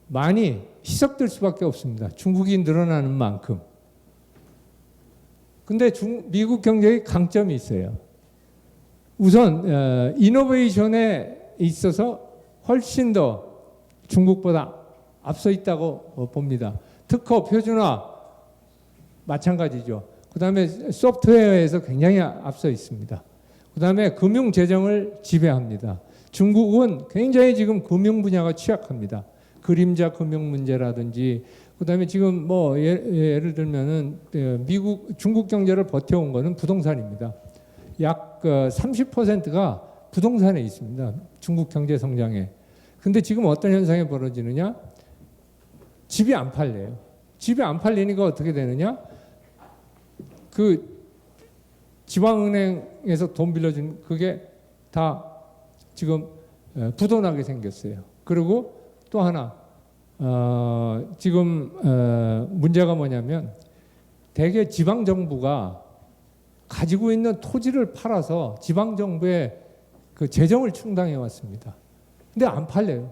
많이 희석될 수밖에 없습니다. 중국이 늘어나는 만큼. 근데 미국 경제의 강점이 있어요. 우선 이노베이션에 있어서 훨씬 더 중국보다 앞서 있다고 봅니다. 특허, 표준화 마찬가지죠. 그 다음에 소프트웨어에서 굉장히 앞서 있습니다. 그 다음에 금융 재정을 지배합니다. 중국은 굉장히 지금 금융 분야가 취약합니다. 그림자 금융 문제라든지, 그 다음에 지금 뭐 예를 들면은 중국 경제를 버텨온 거는 부동산입니다. 약 30%가 부동산에 있습니다. 중국 경제 성장에. 근데 지금 어떤 현상이 벌어지느냐? 집이 안 팔려요. 집이 안 팔리니까 어떻게 되느냐? 그 지방은행에서 돈 빌려준 그게 다 지금 부도나게 생겼어요. 그리고 또 하나 지금 문제가 뭐냐면 대개 지방 정부가 가지고 있는 토지를 팔아서 지방 정부의 그 재정을 충당해 왔습니다. 근데 안 팔려요.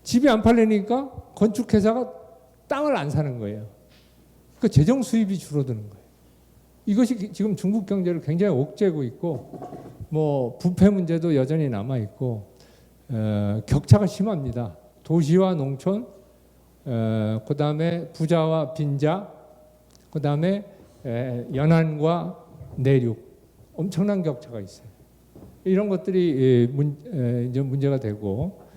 집이 안 팔리니까 건축회사가 땅을 안 사는 거예요. 그 재정 수입이 줄어드는 거예요. 이것이 지금 중국 경제를 굉장히 옥죄고 있고, 뭐 부패 문제도 여전히 남아 있고, 격차가 심합니다. 도시와 농촌, 그 다음에 부자와 빈자, 그 다음에 연안과 내륙, 엄청난 격차가 있어요. 이런 것들이 이제 문제가 되고,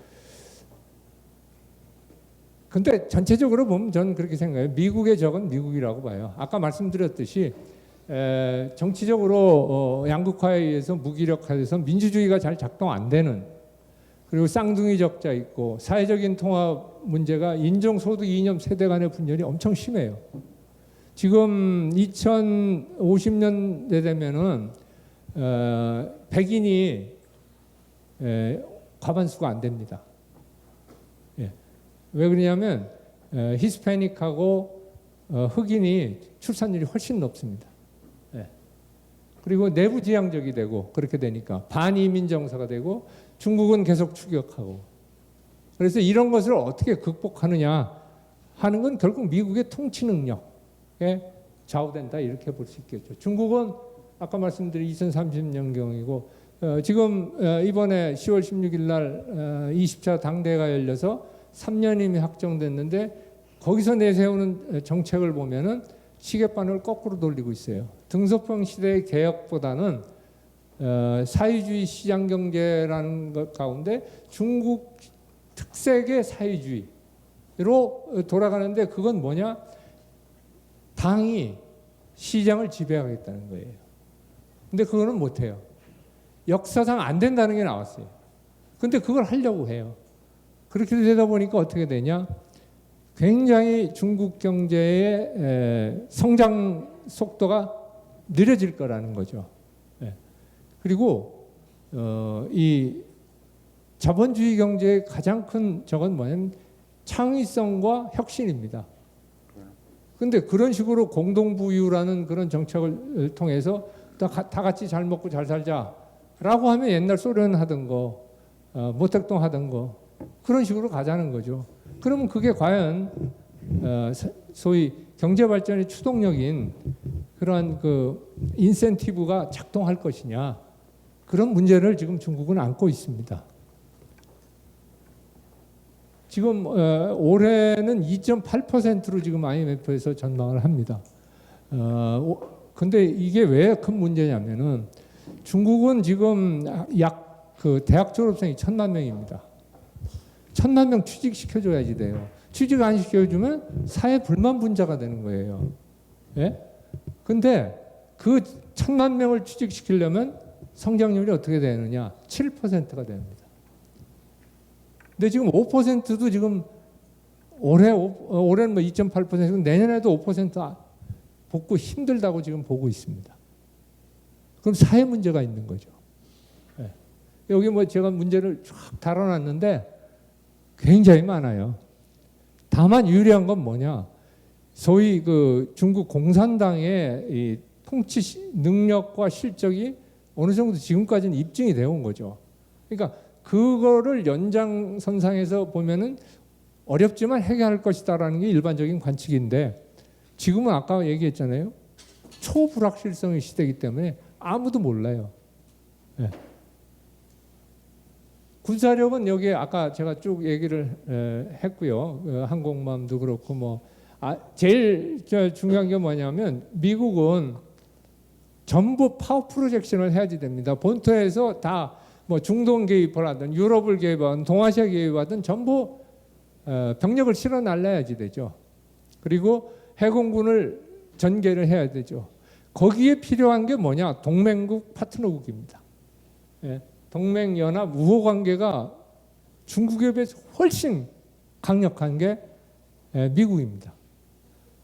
근데 전체적으로 보면 저는 그렇게 생각해요. 미국의 적은 미국이라고 봐요. 아까 말씀드렸듯이 정치적으로 양극화에 의해서 무기력화돼서 민주주의가 잘 작동 안 되는, 그리고 쌍둥이 적자 있고, 사회적인 통합 문제가 인종소득 이념 세대 간의 분열이 엄청 심해요. 지금 2050년대 되면은 백인이 과반수가 안 됩니다. 왜 그러냐면 히스패닉하고 흑인이 출산율이 훨씬 높습니다. 그리고 내부지향적이 되고, 그렇게 되니까 반이민 정서가 되고, 중국은 계속 추격하고, 그래서 이런 것을 어떻게 극복하느냐 하는 건 결국 미국의 통치 능력에 좌우된다, 이렇게 볼 수 있겠죠. 중국은 아까 말씀드린 2030년경이고 지금 이번에 10월 16일 날 20차 당대가 열려서 3년임이 확정됐는데, 거기서 내세우는 정책을 보면은 시계바늘 거꾸로 돌리고 있어요. 등소평 시대의 개혁보다는 사회주의 시장 경제라는 것 가운데 중국 특색의 사회주의로 돌아가는데, 그건 뭐냐? 당이 시장을 지배하겠다는 거예요. 근데 그거는 못해요. 역사상 안 된다는 게 나왔어요. 근데 그걸 하려고 해요. 그렇게 되다 보니까 어떻게 되냐? 굉장히 중국 경제의 성장 속도가 느려질 거라는 거죠. 예. 그리고 이 자본주의 경제의 가장 큰 적은 뭐냐면 창의성과 혁신입니다. 근데 그런 식으로 공동부유라는 그런 정책을 통해서 다 같이 잘 먹고 잘 살자라고 하면 옛날 소련 하던 거, 모택동 하던 거 그런 식으로 가자는 거죠. 그러면 그게 과연 소위 경제 발전의 추동력인 그러한 그 인센티브가 작동할 것이냐, 그런 문제를 지금 중국은 안고 있습니다. 지금 올해는 2.8%로 지금 IMF에서 전망을 합니다. 근데 이게 왜 큰 문제냐면은 중국은 지금 약 그 대학 졸업생이 1,000만 명입니다. 1,000만 명 취직시켜줘야지 돼요. 취직 안 시켜주면 사회 불만 분자가 되는 거예요. 예? 근데 그 1,000만 명을 취직시키려면 성장률이 어떻게 되느냐? 7%가 됩니다. 근데 지금 5%도 지금 올해는 뭐 2.8%고 내년에도 5% 복구 힘들다고 지금 보고 있습니다. 그럼 사회 문제가 있는 거죠. 네. 여기 뭐 제가 문제를 쫙 달아놨는데 굉장히 많아요. 다만 유리한 건 뭐냐? 소위 그 중국 공산당의 이 통치 능력과 실적이 어느 정도 지금까지는 입증이 되어 온 거죠. 그러니까 그거를 연장선상에서 보면은 어렵지만 해결할 것이다라는 게 일반적인 관측인데, 지금은 아까 얘기했잖아요. 초불확실성의 시대이기 때문에 아무도 몰라요. 네. 군사력은 여기에 아까 제가 쭉 얘기를 했고요. 항공모함도 그렇고 뭐 제일 중요한 게 뭐냐면 미국은 전부 파워 프로젝션을 해야지 됩니다. 본토에서 다 뭐 중동 개입을 하든 유럽을 개입하든 동아시아 개입하든 전부 병력을 실어 날라야지 되죠. 그리고 해공군을 전개를 해야 되죠. 거기에 필요한 게 뭐냐? 동맹국 파트너국입니다. 예. 동맹연합 우호 관계가 중국에 비해서 훨씬 강력한 게 미국입니다.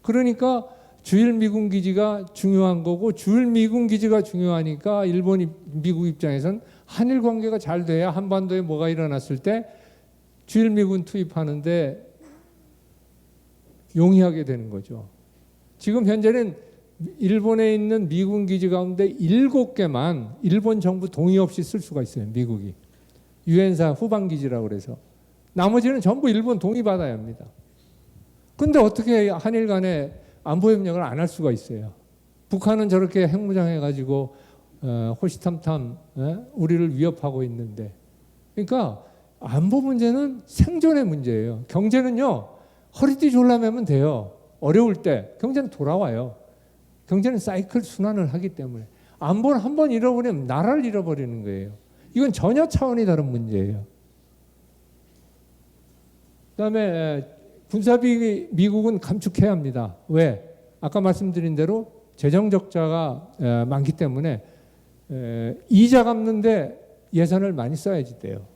그러니까 주일 미군 기지가 중요한 거고, 주일 미군 기지가 중요하니까 일본 미국 입장에선 한일 관계가 잘 돼야 한반도에 뭐가 일어났을 때 주일 미군 투입하는데 용이하게 되는 거죠. 지금 현재는 일본에 있는 미군 기지 가운데 7개만 일본 정부 동의 없이 쓸 수가 있어요. 미국이. 유엔사 후방 기지라고 그래서. 나머지는 전부 일본 동의 받아야 합니다. 근데 어떻게 한일 간에 안보협력을 안 할 수가 있어요. 북한은 저렇게 핵무장 해가지고 호시탐탐 우리를 위협하고 있는데. 그러니까 안보 문제는 생존의 문제예요. 경제는요, 허리띠 졸라매면 돼요. 어려울 때 경제는 돌아와요. 경제는 사이클 순환을 하기 때문에. 안보는 한 번 잃어버리면 나라를 잃어버리는 거예요. 이건 전혀 차원이 다른 문제예요. 그다음에 군사비 미국은 감축해야 합니다. 왜? 아까 말씀드린 대로 재정 적자가 많기 때문에 이자 갚는데 예산을 많이 써야지 돼요.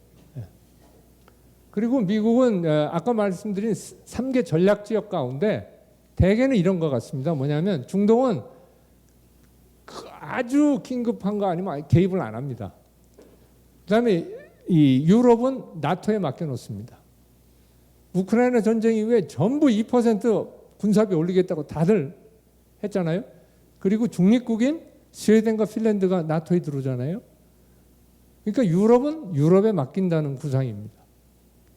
그리고 미국은 아까 말씀드린 3개 전략 지역 가운데 대개는 이런 것 같습니다. 뭐냐면 중동은 아주 긴급한 거 아니면 개입을 안 합니다. 그다음에 이 유럽은 나토에 맡겨놓습니다. 우크라이나 전쟁 이후에 전부 2% 군사비 올리겠다고 다들 했잖아요. 그리고 중립국인 스웨덴과 핀란드가 나토에 들어오잖아요. 그러니까 유럽은 유럽에 맡긴다는 구상입니다.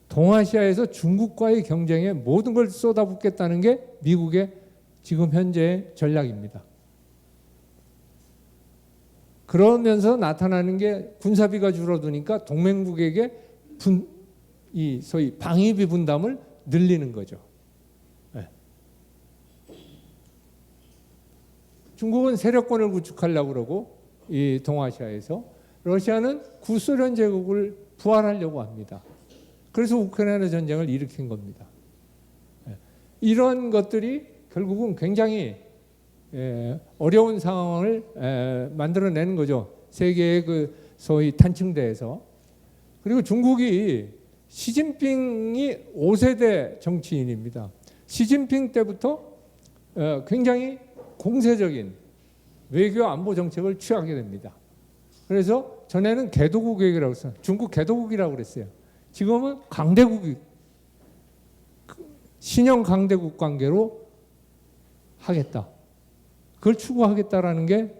동아시아에서 중국과의 경쟁에 모든 걸 쏟아붓겠다는 게 미국의 지금 현재의 전략입니다. 그러면서 나타나는 게 군사비가 줄어드니까 동맹국에게 이 소위 방위비 분담을 늘리는 거죠. 네. 중국은 세력권을 구축하려고 그러고 이 동아시아에서, 러시아는 구소련 제국을 부활하려고 합니다. 그래서 우크라이나 전쟁을 일으킨 겁니다. 네. 이런 것들이 결국은 굉장히 어려운 상황을 만들어내는 거죠. 세계의 그 소위 단층대에서. 그리고 중국이 시진핑이 5세대 정치인입니다. 시진핑 때부터 굉장히 공세적인 외교 안보 정책을 취하게 됩니다. 그래서 전에는 개도국이라고 했어요. 중국 개도국이라고 그랬어요. 지금은 강대국이 신형 강대국 관계로 하겠다. 그걸 추구하겠다라는 게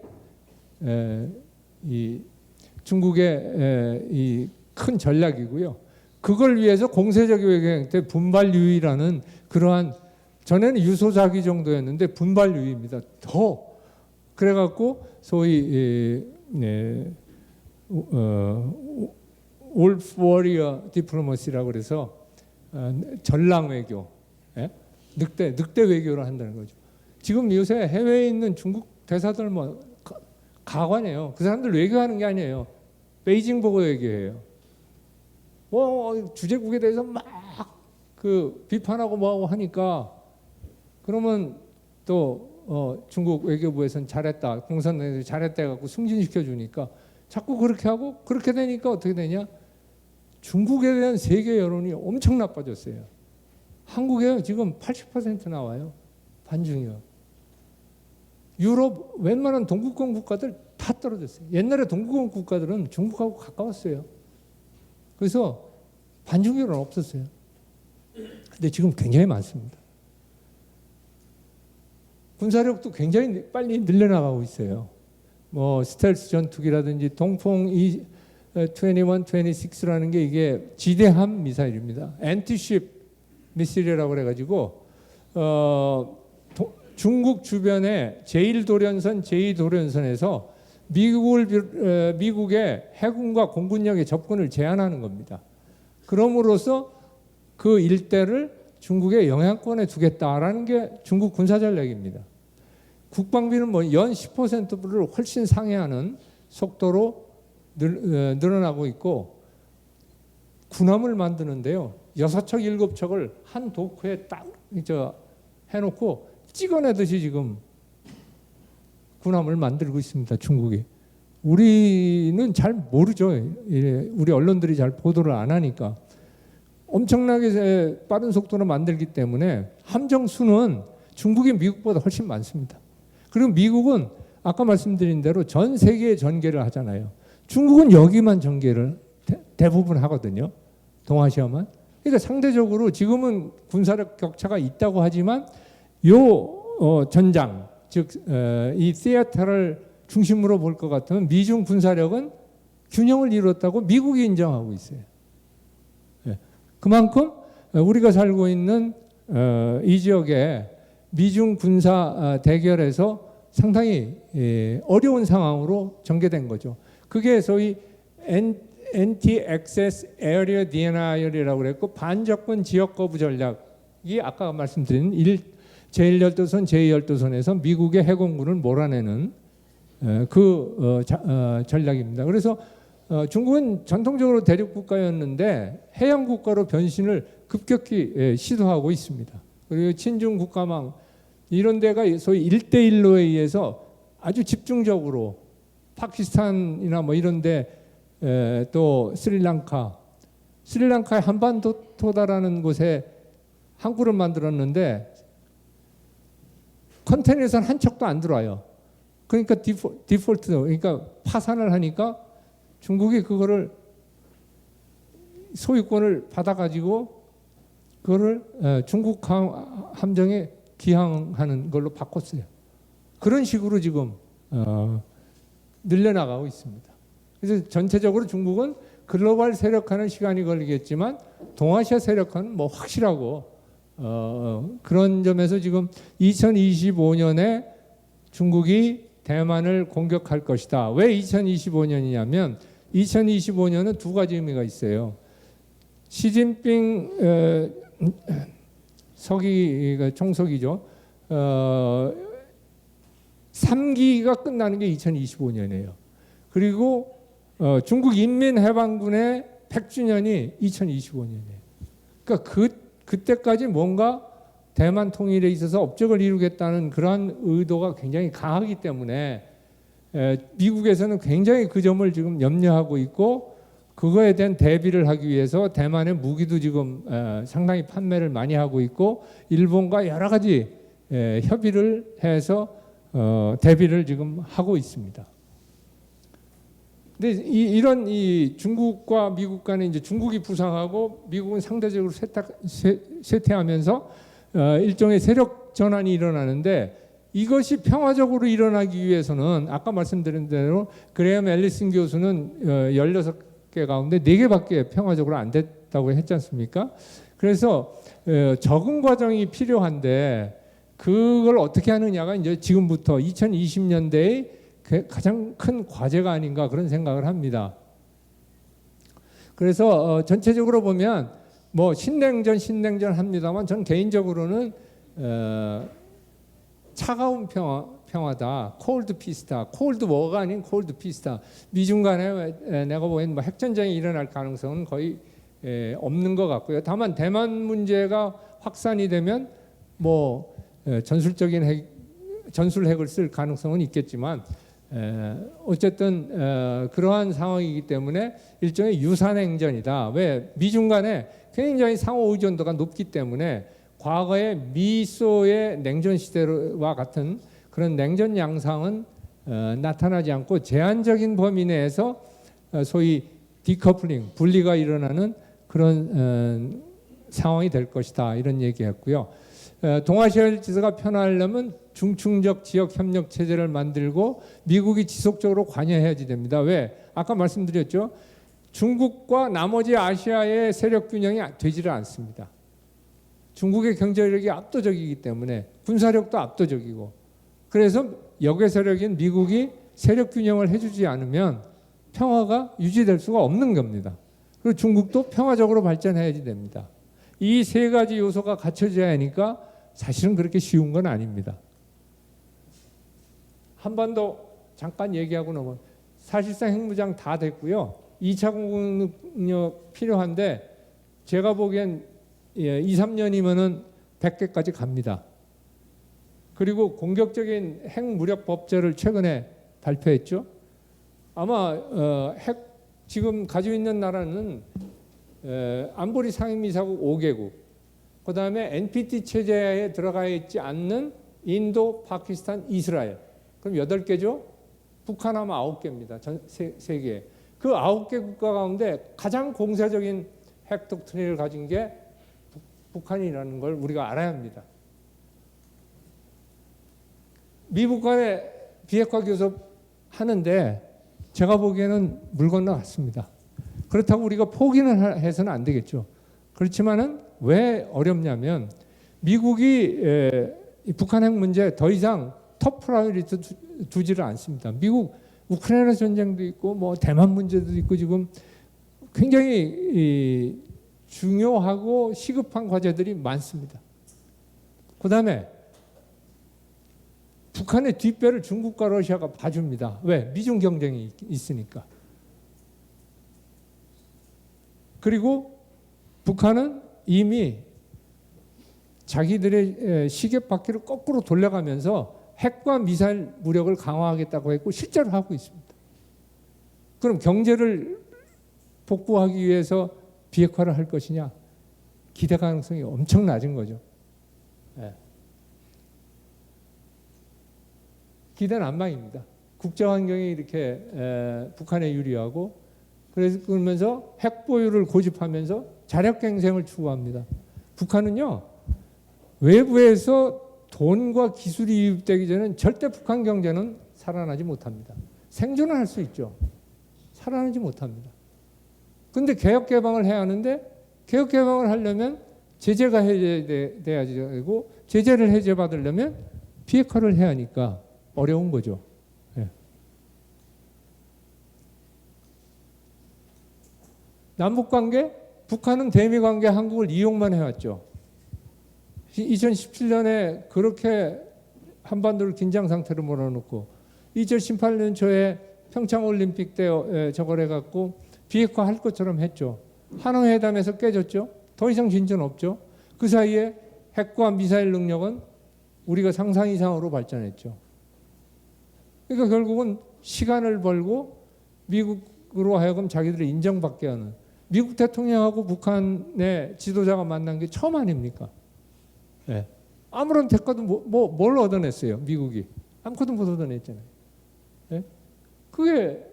이 중국의 이 큰 전략이고요. 그걸 위해서 공세적 외교행 때 분발유의라는 그러한 전에는 유소자기 정도였는데 분발유의입니다. 더 그래갖고 소위 올프 워리어 디플로머시라고 그래서 전랑 외교, 늑대 외교를 한다는 거죠. 지금 요새 해외에 있는 중국 대사들 뭐 가관이에요. 그 사람들 외교하는 게 아니에요. 베이징 보고 얘기해요. 뭐 주재국에 대해서 막 그 비판하고 뭐하고 하니까 그러면 또 중국 외교부에서는 잘했다, 공산당에서 잘했다 해갖고 승진시켜 주니까 자꾸 그렇게 하고 그렇게 되니까 어떻게 되냐? 중국에 대한 세계 여론이 엄청 나빠졌어요. 한국에 지금 80% 나와요. 반중이요. 유럽 웬만한 동구권 국가들 다 떨어졌어요. 옛날에 동구권 국가들은 중국하고 가까웠어요. 그래서 반중률은 없었어요. 근데 지금 굉장히 많습니다. 군사력도 굉장히 빨리 늘려나가고 있어요. 뭐 스텔스 전투기라든지 동풍 21, 26라는 게 이게 지대함 미사일입니다. 엔티쉽 미사일이라고 그래가지고 중국 주변의 제1도련선, 제2도련선에서 미국의 해군과 공군력의 접근을 제한하는 겁니다. 그럼으로써 그 일대를 중국의 영향권에 두겠다라는 게 중국 군사 전략입니다. 국방비는 뭐 연 10%를 훨씬 상회하는 속도로 늘어나고 있고 군함을 만드는데요. 6척, 7척을 한 도크에 딱 해놓고 찍어내듯이 지금 군함을 만들고 있습니다. 중국이. 우리는 잘 모르죠. 우리 언론들이 잘 보도를 안 하니까. 엄청나게 빠른 속도로 만들기 때문에 함정 수는 중국이 미국보다 훨씬 많습니다. 그리고 미국은 아까 말씀드린 대로 전 세계에 전개를 하잖아요. 중국은 여기만 전개를 대부분 하거든요. 동아시아만. 그러니까 상대적으로 지금은 군사력 격차가 있다고 하지만 전장, 즉 이 시애틀을 중심으로 볼 것 같으면 미중 군사력은 균형을 이뤘다고 미국이 인정하고 있어요. 그만큼 우리가 살고 있는 이 지역에 미중 군사 대결에서 상당히 어려운 상황으로 전개된 거죠. 그게 소위 Anti-Access Area Denial이라고 그랬고 반접근 지역 거부 전략이 아까 말씀드린 제1열도선, 제2열도선에서 미국의 해공군을 몰아내는 전략입니다. 그래서 중국은 전통적으로 대륙 국가였는데 해양 국가로 변신을 급격히 시도하고 있습니다. 그리고 친중 국가망 이런 데가 소위 1대1로에 의해서 아주 집중적으로 파키스탄이나 뭐 이런 데또 스리랑카의 한반도토다라는 곳에 항구를 만들었는데 컨테이너선 한 척도 안 들어와요. 그러니까 디폴트, 그러니까 파산을 하니까 중국이 그거를 소유권을 받아가지고 그거를 중국 함정에 기항하는 걸로 바꿨어요. 그런 식으로 지금 늘려나가고 있습니다. 그래서 전체적으로 중국은 글로벌 세력화는 시간이 걸리겠지만 동아시아 세력화는 뭐 확실하고 그런 점에서 지금 2025년에 중국이 대만을 공격할 것이다. 왜 2025년이냐면 2025년은 두 가지 의미가 있어요. 시진핑 총서기죠. 3기가 끝나는 게 2025년이에요. 그리고 중국 인민해방군의 100주년이 2025년이에요. 그러니까 그때까지 뭔가 대만 통일에 있어서 업적을 이루겠다는 그러한 의도가 굉장히 강하기 때문에 미국에서는 굉장히 그 점을 지금 염려하고 있고 그거에 대한 대비를 하기 위해서 대만의 무기도 지금 상당히 판매를 많이 하고 있고 일본과 여러 가지 협의를 해서 대비를 지금 하고 있습니다. 근데 이런 중국과 미국 간에 이제 중국이 부상하고 미국은 상대적으로 쇠퇴하면서 일종의 세력 전환이 일어나는데 이것이 평화적으로 일어나기 위해서는 아까 말씀드린 대로 그레엄 앨리슨 교수는 16개 가운데 4개밖에 평화적으로 안 됐다고 했지 않습니까? 그래서 적응 과정이 필요한데 그걸 어떻게 하느냐가 이제 지금부터 2020년대의 가장 큰 과제가 아닌가 그런 생각을 합니다. 그래서 전체적으로 보면 뭐 신냉전 합니다만 전 개인적으로는 차가운 평화다. 콜드 피스다. 콜드 워가 아닌 콜드 피스다. 미중 간에 내가 보기엔 뭐 핵전쟁이 일어날 가능성은 거의 없는 것 같고요. 다만 대만 문제가 확산이 되면 뭐 전술적인 전술핵을 쓸 가능성은 있겠지만 어쨌든 그러한 상황이기 때문에 일종의 유산행전이다. 왜? 미중 간에 굉장히 상호 의존도가 높기 때문에 과거의 미소의 냉전 시대와 같은 그런 냉전 양상은 나타나지 않고 제한적인 범위 내에서 소위 디커플링, 분리가 일어나는 그런 상황이 될 것이다. 이런 얘기했고요. 동아시아 질서가 편화하려면 중충적 지역 협력 체제를 만들고 미국이 지속적으로 관여해야지 됩니다. 왜? 아까 말씀드렸죠. 중국과 나머지 아시아의 세력 균형이 되지를 않습니다. 중국의 경제력이 압도적이기 때문에 군사력도 압도적이고 그래서 역의 세력인 미국이 세력 균형을 해주지 않으면 평화가 유지될 수가 없는 겁니다. 그리고 중국도 평화적으로 발전해야지 됩니다. 이 세 가지 요소가 갖춰져야 하니까 사실은 그렇게 쉬운 건 아닙니다. 한반도 잠깐 얘기하고 넘어. 사실상 핵무장 다 됐고요. 2차 공격력 필요한데 제가 보기엔 2, 3년이면은 100개까지 갑니다. 그리고 공격적인 핵무력 법제를 최근에 발표했죠. 아마 핵 지금 가지고 있는 나라는 안보리 상임이사국 5개국, 그 다음에 NPT 체제에 들어가 있지 않는 인도, 파키스탄, 이스라엘. 그럼 8개죠? 북한하면 9개입니다. 전 세계에. 그 9개 국가 가운데 가장 공세적인 핵 독트린을 가진 게 북한이라는 걸 우리가 알아야 합니다. 미국 간에 비핵화 교섭 하는데 제가 보기에는 물 건너갔습니다. 그렇다고 우리가 포기는 해서는 안 되겠죠. 그렇지만은 왜 어렵냐면 미국이 북한 핵 문제 더 이상 톱 프라이어리티 두지를 않습니다. 미국 우크라이나 전쟁도 있고 뭐 대만 문제도 있고 지금 굉장히 중요하고 시급한 과제들이 많습니다. 그다음에 북한의 뒷배를 중국과 러시아가 봐줍니다. 왜? 미중 경쟁이 있으니까. 그리고 북한은 이미 자기들의 시계바퀴를 거꾸로 돌려가면서 핵과 미사일 무력을 강화하겠다고 했고 실제로 하고 있습니다. 그럼 경제를 복구하기 위해서 비핵화를 할 것이냐? 기대 가능성이 엄청 낮은 거죠. 네. 기대는 안망입니다. 국제 환경이 이렇게 북한에 유리하고 그러면서 핵 보유를 고집하면서 자력 갱생을 추구합니다. 북한은요 외부에서 돈과 기술이 유입되기 전에는 절대 북한 경제는 살아나지 못합니다. 생존은 할 수 있죠. 살아나지 못합니다. 그런데 개혁 개방을 해야 하는데 개혁 개방을 하려면 제재가 해제돼야 되고 제재를 해제받으려면 비핵화를 해야 하니까 어려운 거죠. 네. 남북관계, 북한은 대미관계 한국을 이용만 해왔죠. 2017년에 그렇게 한반도를 긴장 상태로 몰아놓고 2018년 초에 평창올림픽 때 저걸 해갖고 비핵화 할 것처럼 했죠. 하노이 회담에서 깨졌죠. 더 이상 진전 없죠. 그 사이에 핵과 미사일 능력은 우리가 상상 이상으로 발전했죠. 그러니까 결국은 시간을 벌고 미국으로 하여금 자기들이 인정받게 하는, 미국 대통령하고 북한의 지도자가 만난 게 처음 아닙니까? 네. 아무런 대가도 뭘 얻어냈어요, 미국이? 아무것도 못 얻어냈잖아요. 네? 그게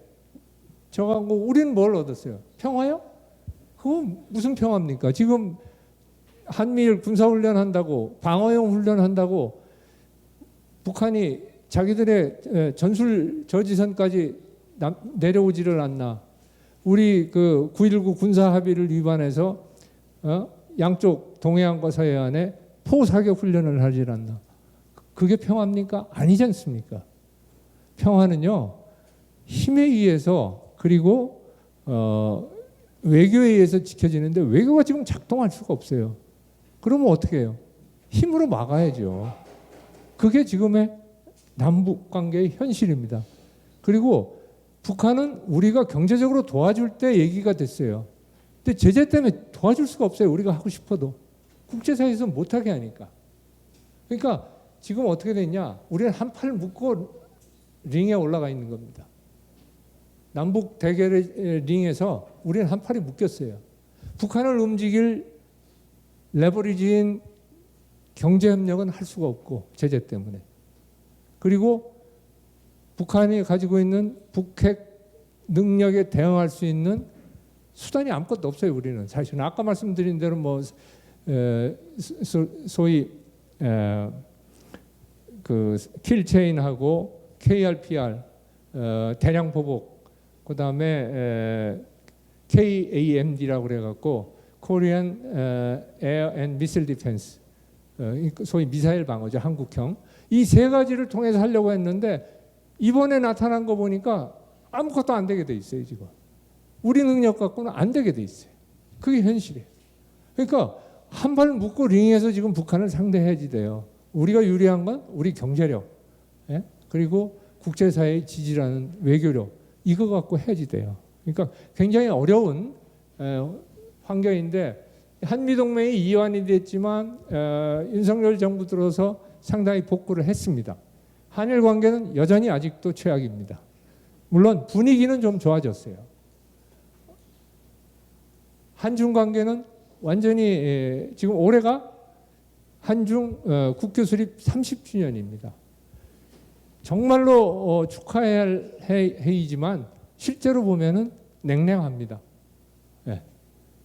저하고 우리는 뭘 얻었어요? 평화요? 그건 무슨 평화입니까? 지금 한미일 군사훈련 한다고, 방어용 훈련 한다고 북한이 자기들의 전술 저지선까지 내려오지를 않나. 우리 그 9.19 군사 합의를 위반해서 양쪽 동해안과 서해안에 포사격 훈련을 하질 않나. 그게 평화입니까? 아니지 않습니까? 평화는요, 힘에 의해서 그리고 외교에 의해서 지켜지는데 외교가 지금 작동할 수가 없어요. 그러면 어떻게 해요? 힘으로 막아야죠. 그게 지금의 남북 관계의 현실입니다. 그리고 북한은 우리가 경제적으로 도와줄 때 얘기가 됐어요. 근데 제재 때문에 도와줄 수가 없어요. 우리가 하고 싶어도. 국제사회에서 못하게 하니까. 그러니까 지금 어떻게 됐냐? 우리는 한 팔 묶고 링에 올라가 있는 겁니다. 남북 대결의 링에서 우리는 한 팔이 묶였어요. 북한을 움직일 레버리지인 경제협력은 할 수가 없고, 제재 때문에. 그리고 북한이 가지고 있는 북핵 능력에 대응할 수 있는 수단이 아무것도 없어요. 우리는 사실은 아까 말씀드린 대로 뭐 소위 그 킬체인하고 KRPR 대량 보복, 그다음에 KAMD라고 그래갖고 Korean Air and Missile Defense, 소위 미사일 방어죠, 한국형. 이 세 가지를 통해서 하려고 했는데 이번에 나타난 거 보니까 아무것도 안 되게 돼 있어요. 지금 우리 능력 갖고는 안 되게 돼 있어요. 그게 현실이에요. 그러니까 한 발 묶고 링에서 지금 북한을 상대해야지 돼요. 우리가 유리한 건 우리 경제력, 예? 그리고 국제사회의 지지라는 외교력, 이거 갖고 해야지 돼요. 그러니까 굉장히 어려운 환경인데, 한미동맹이 이완이 됐지만 윤석열 정부 들어서 상당히 복구를 했습니다. 한일 관계는 여전히 아직도 최악입니다. 물론 분위기는 좀 좋아졌어요. 한중 관계는 완전히 지금 올해가 한중 국교 수립 30주년입니다. 정말로 축하해야 할 해이지만 실제로 보면은 냉랭합니다. 네.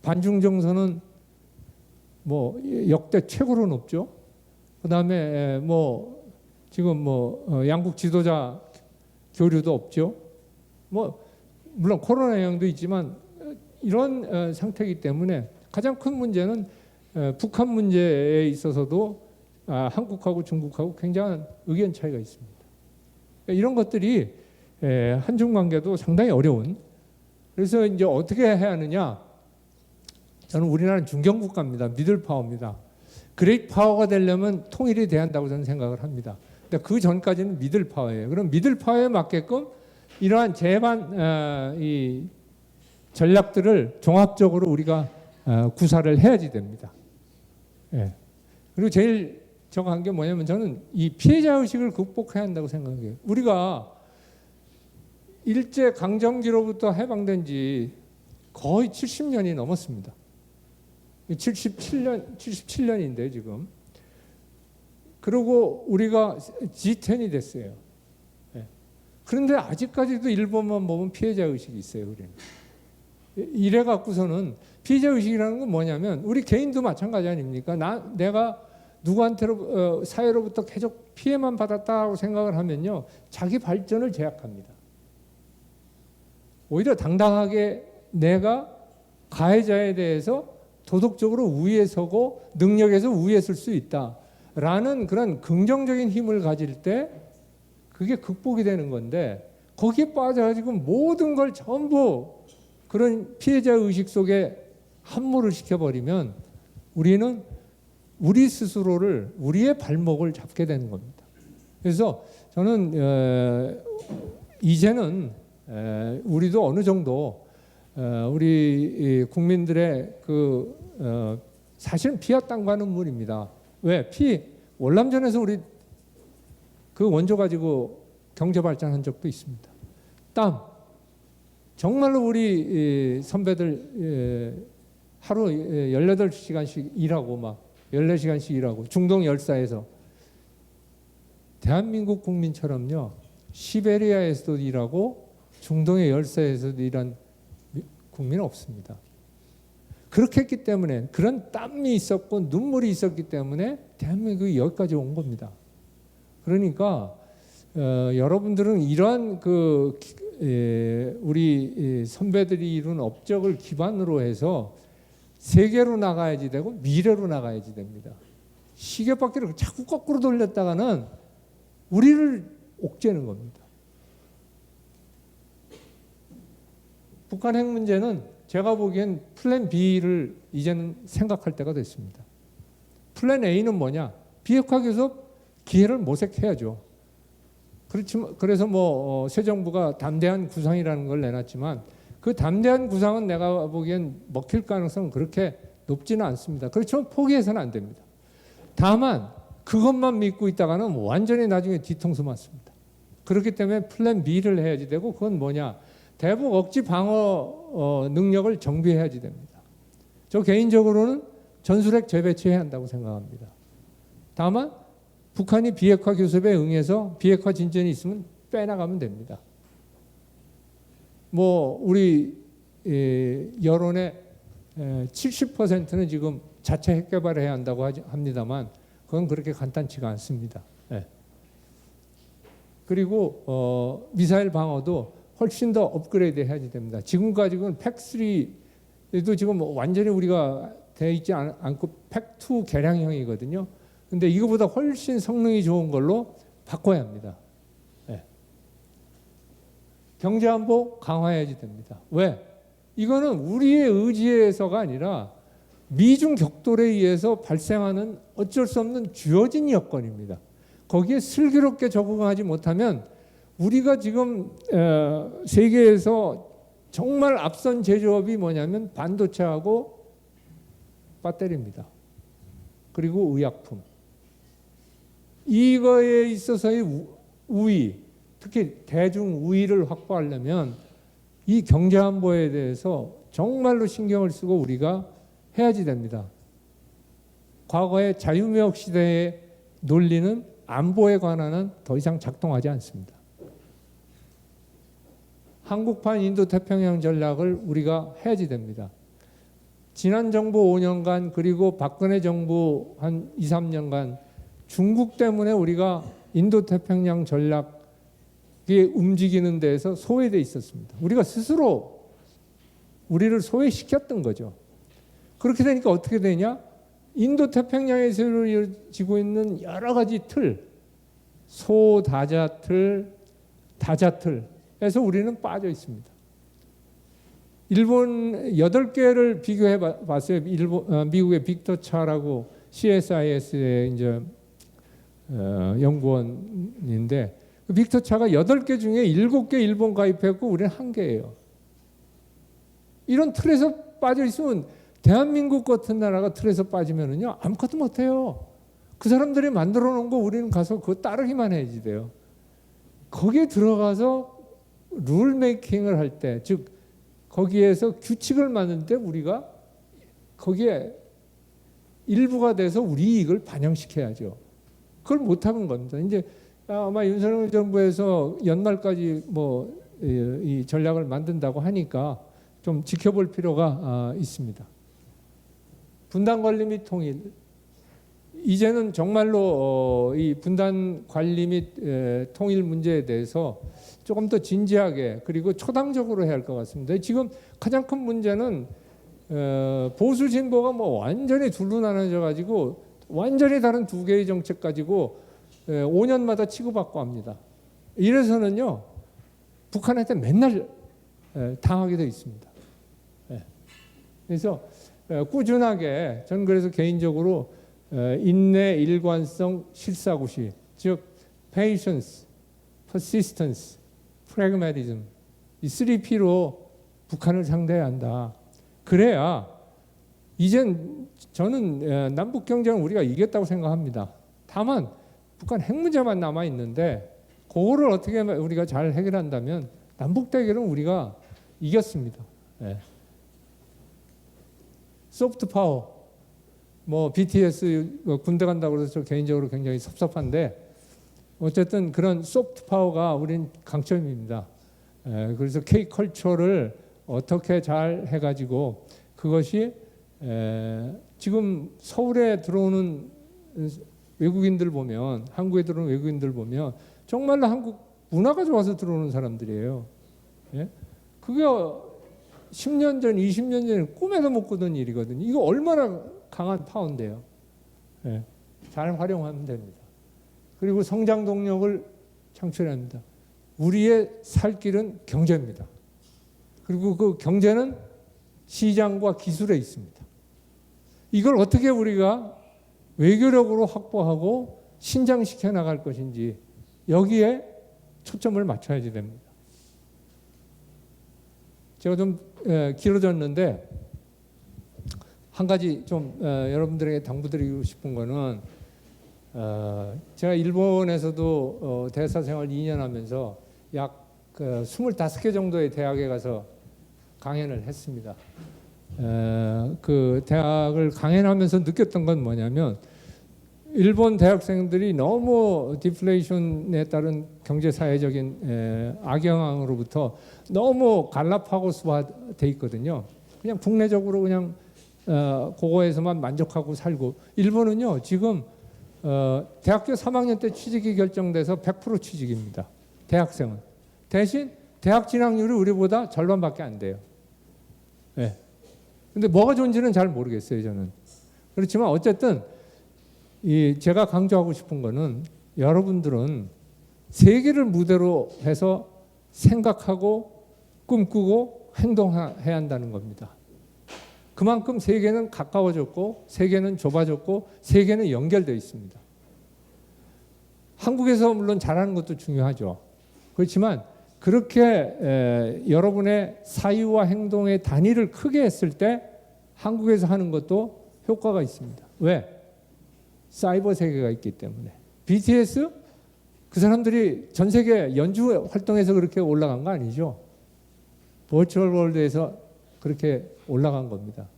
반중 정서는 뭐 역대 최고로 높죠. 그다음에 뭐 지금 뭐 양국 지도자 교류도 없죠. 뭐 물론 코로나 영향도 있지만 이런 상태이기 때문에 가장 큰 문제는 북한 문제에 있어서도 한국하고 중국하고 굉장한 의견 차이가 있습니다. 그러니까 이런 것들이 한중 관계도 상당히 어려운. 그래서 이제 어떻게 해야 하느냐? 저는 우리나라는 중견국가입니다. 미들 파워입니다. 그레이트 파워가 되려면 통일이 돼야 한다고 저는 생각을 합니다. 근데 그 전까지는 미들 파워예요. 그럼 미들 파워에 맞게끔 이러한 이 전략들을 종합적으로 우리가 구사를 해야지 됩니다. 예. 그리고 제일 정한 게 뭐냐면 저는 이 피해자 의식을 극복해야 한다고 생각해요. 우리가 일제 강점기로부터 해방된 지 거의 70년이 넘었습니다. 77년인데 지금. 그리고 우리가 G10이 됐어요. 예. 그런데 아직까지도 일본만 보면 피해자 의식이 있어요. 우리는. 이래 갖고서는 피해자 의식이라는 건 뭐냐면 우리 개인도 마찬가지 아닙니까? 내가 누구한테 사회로부터 계속 피해만 받았다고 생각을 하면요, 자기 발전을 제약합니다. 오히려 당당하게 내가 가해자에 대해서 도덕적으로 우위에 서고 능력에서 우위에 설 수 있다라는 그런 긍정적인 힘을 가질 때 그게 극복이 되는 건데, 거기에 빠져가지고 모든 걸 전부 그런 피해자 의식 속에 함몰을 시켜버리면 우리는 우리 스스로를, 우리의 발목을 잡게 되는 겁니다. 그래서 저는 이제는 우리도 어느 정도 우리 국민들의 사실은 피와 땀과 눈물입니다. 왜? 월남전에서 우리 그 원조 가지고 경제 발전한 적도 있습니다. 땀. 정말로 우리 선배들 하루 18시간씩 일하고 막 14시간씩 일하고 중동 열사에서 대한민국 국민처럼요. 시베리아에서도 일하고 중동의 열사에서도 일한 국민은 없습니다. 그렇게 했기 때문에 그런 땀이 있었고 눈물이 있었기 때문에 대한민국이 여기까지 온 겁니다. 그러니까 여러분들은 이러한 우리 선배들이 이룬 업적을 기반으로 해서 세계로 나가야지 되고 미래로 나가야지 됩니다. 시계바퀴를 자꾸 거꾸로 돌렸다가는 우리를 옥죄는 겁니다. 북한 핵 문제는 제가 보기엔 플랜 B를 이제는 생각할 때가 됐습니다. 플랜 A는 뭐냐? 비핵화 교섭 기회를 모색해야죠. 그래서 새 정부가 담대한 구상이라는 걸 내놨지만 그 담대한 구상은 내가 보기엔 먹힐 가능성은 그렇게 높지는 않습니다. 그렇지만 포기해서는 안 됩니다. 다만 그것만 믿고 있다가는 완전히 나중에 뒤통수 맞습니다. 그렇기 때문에 플랜 B를 해야지 되고 그건 뭐냐? 대북 억지 방어 능력을 정비해야지 됩니다. 저 개인적으로는 전술핵 재배치해야 한다고 생각합니다. 다만 북한이 비핵화 교섭에 응해서 비핵화 진전이 있으면 빼나가면 됩니다. 우리 여론의 70%는 지금 자체 핵 개발을 해야 한다고 합니다만 그건 그렇게 간단치가 않습니다. 네. 그리고 미사일 방어도 훨씬 더 업그레이드 해야지 됩니다. 지금까지는 팩3도 지금 완전히 우리가 되어 있지 않고 팩2 개량형이거든요. 근데 이거보다 훨씬 성능이 좋은 걸로 바꿔야 합니다. 네. 경제안보 강화해야지 됩니다. 왜? 이거는 우리의 의지에서가 아니라 미중 격돌에 의해서 발생하는 어쩔 수 없는 주어진 여건입니다. 거기에 슬기롭게 적응하지 못하면 우리가 지금 세계에서 정말 앞선 제조업이 뭐냐면 반도체하고 배터리입니다. 그리고 의약품. 이거에 있어서의 우위, 특히 대중 우위를 확보하려면 이 경제안보에 대해서 정말로 신경을 쓰고 우리가 해야지 됩니다. 과거의 자유무역 시대의 논리는 안보에 관한은 더 이상 작동하지 않습니다. 한국판 인도태평양 전략을 우리가 해야지 됩니다. 지난 정부 5년간 그리고 박근혜 정부 한 2, 3년간 중국 때문에 우리가 인도태평양 전략이 움직이는 데에서 소외되어 있었습니다. 우리가 스스로 우리를 소외시켰던 거죠. 그렇게 되니까 어떻게 되냐? 인도태평양에서 이루어지고 있는 여러 가지 틀, 소다자틀, 다자틀에서 우리는 빠져 있습니다. 일본 8개를 비교해 봤어요. 미국의 빅터 차라고 CSIS의 이제 연구원인데 그 빅터 차가 8개 중에 7개 일본 가입했고 우리는 1개예요. 이런 틀에서 빠져 있으면 대한민국 같은 나라가 틀에서 빠지면은요 아무것도 못해요. 그 사람들이 만들어 놓은 거 우리는 가서 그거 따르기만 해야지 돼요. 거기에 들어가서 룰 메이킹을 할 때, 즉 거기에서 규칙을 만들 때 우리가 거기에 일부가 돼서 우리 이익을 반영시켜야죠. 그걸 못하는 겁니다. 이제 아마 윤석열 정부에서 연말까지 이 전략을 만든다고 하니까 좀 지켜볼 필요가 있습니다. 분단 관리 및 통일. 이제는 정말로 이 분단 관리 및 통일 문제에 대해서 조금 더 진지하게 그리고 초당적으로 해야 할 것 같습니다. 지금 가장 큰 문제는 보수 진보가 완전히 둘로 나눠져 가지고 완전히 다른 두 개의 정책 가지고 5년마다 치고받고 합니다. 이래서는요 북한한테 맨날 당하게 돼 있습니다. 그래서 꾸준하게 저는 그래서 개인적으로 인내, 일관성, 실사구시, 즉 patience, persistence, pragmatism 이 3P로 북한을 상대해야 한다. 그래야 이젠 저는 남북 경쟁은 우리가 이겼다고 생각합니다. 다만 북한 핵 문제만 남아 있는데 그거를 어떻게 우리가 잘 해결한다면 남북 대결은 우리가 이겼습니다. 예. 소프트 파워, 뭐 BTS 군대 간다고 해서 저 개인적으로 굉장히 섭섭한데 어쨌든 그런 소프트 파워가 우린 강점입니다. 그래서 K 컬처를 어떻게 잘 해가지고 그것이 지금 서울에 들어오는 외국인들 보면, 한국에 들어오는 외국인들 보면 정말로 한국 문화가 좋아서 들어오는 사람들이에요. 예? 그게 10년 전, 20년 전에 꿈에도 못 꾸던 일이거든요. 이거 얼마나 강한 파워인데요. 예. 잘 활용하면 됩니다. 그리고 성장 동력을 창출합니다. 우리의 살 길은 경제입니다. 그리고 그 경제는 시장과 기술에 있습니다. 이걸 어떻게 우리가 외교력으로 확보하고 신장시켜 나갈 것인지 여기에 초점을 맞춰야지 됩니다. 제가 좀 길어졌는데 한 가지 좀 여러분들에게 당부드리고 싶은 거는 제가 일본에서도 대사 생활 2년 하면서 약 25개 정도의 대학에 가서 강연을 했습니다. 그 대학을 강연하면서 느꼈던 건 뭐냐면 일본 대학생들이 너무 디플레이션에 따른 경제사회적인 악영향으로부터 너무 갈라파고스화돼 있거든요. 그냥 국내적으로 그냥 그거에서만 만족하고 살고 일본은요 지금 대학교 3학년 때 취직이 결정돼서 100% 취직입니다. 대학생은. 대신 대학 진학률이 우리보다 절반밖에 안 돼요. 네. 근데 뭐가 좋은지는 잘 모르겠어요, 저는. 그렇지만 어쨌든 제가 강조하고 싶은 거는 여러분들은 세계를 무대로 해서 생각하고 꿈꾸고 행동해야 한다는 겁니다. 그만큼 세계는 가까워졌고 세계는 좁아졌고 세계는 연결되어 있습니다. 한국에서 물론 잘하는 것도 중요하죠. 그렇지만 그렇게 여러분의 사유와 행동의 단위를 크게 했을 때 한국에서 하는 것도 효과가 있습니다. 왜? 사이버 세계가 있기 때문에. BTS? 그 사람들이 전 세계 연주 활동에서 그렇게 올라간 거 아니죠? 버추얼 월드에서 그렇게 올라간 겁니다.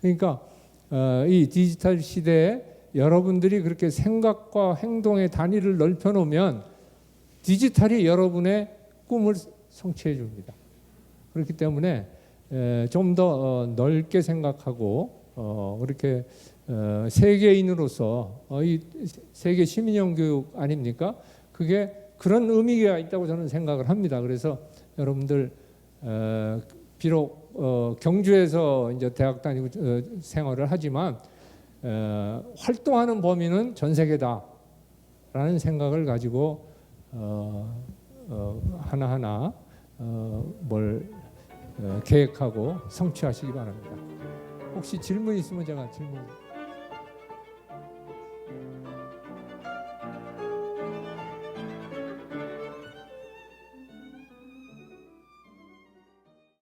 그러니까 이 디지털 시대에 여러분들이 그렇게 생각과 행동의 단위를 넓혀 놓으면 디지털이 여러분의 꿈을 성취해 줍니다. 그렇기 때문에 좀 더 넓게 생각하고 그렇게 세계인으로서 이 세계 시민형 교육 아닙니까? 그게 그런 의미가 있다고 저는 생각을 합니다. 그래서 여러분들 비록 경주에서 이제 대학 다니고 생활을 하지만 활동하는 범위는 전 세계다라는 생각을 가지고 하나하나 뭘 계획하고 성취하시기 바랍니다. 혹시 질문 있으면 제가 질문.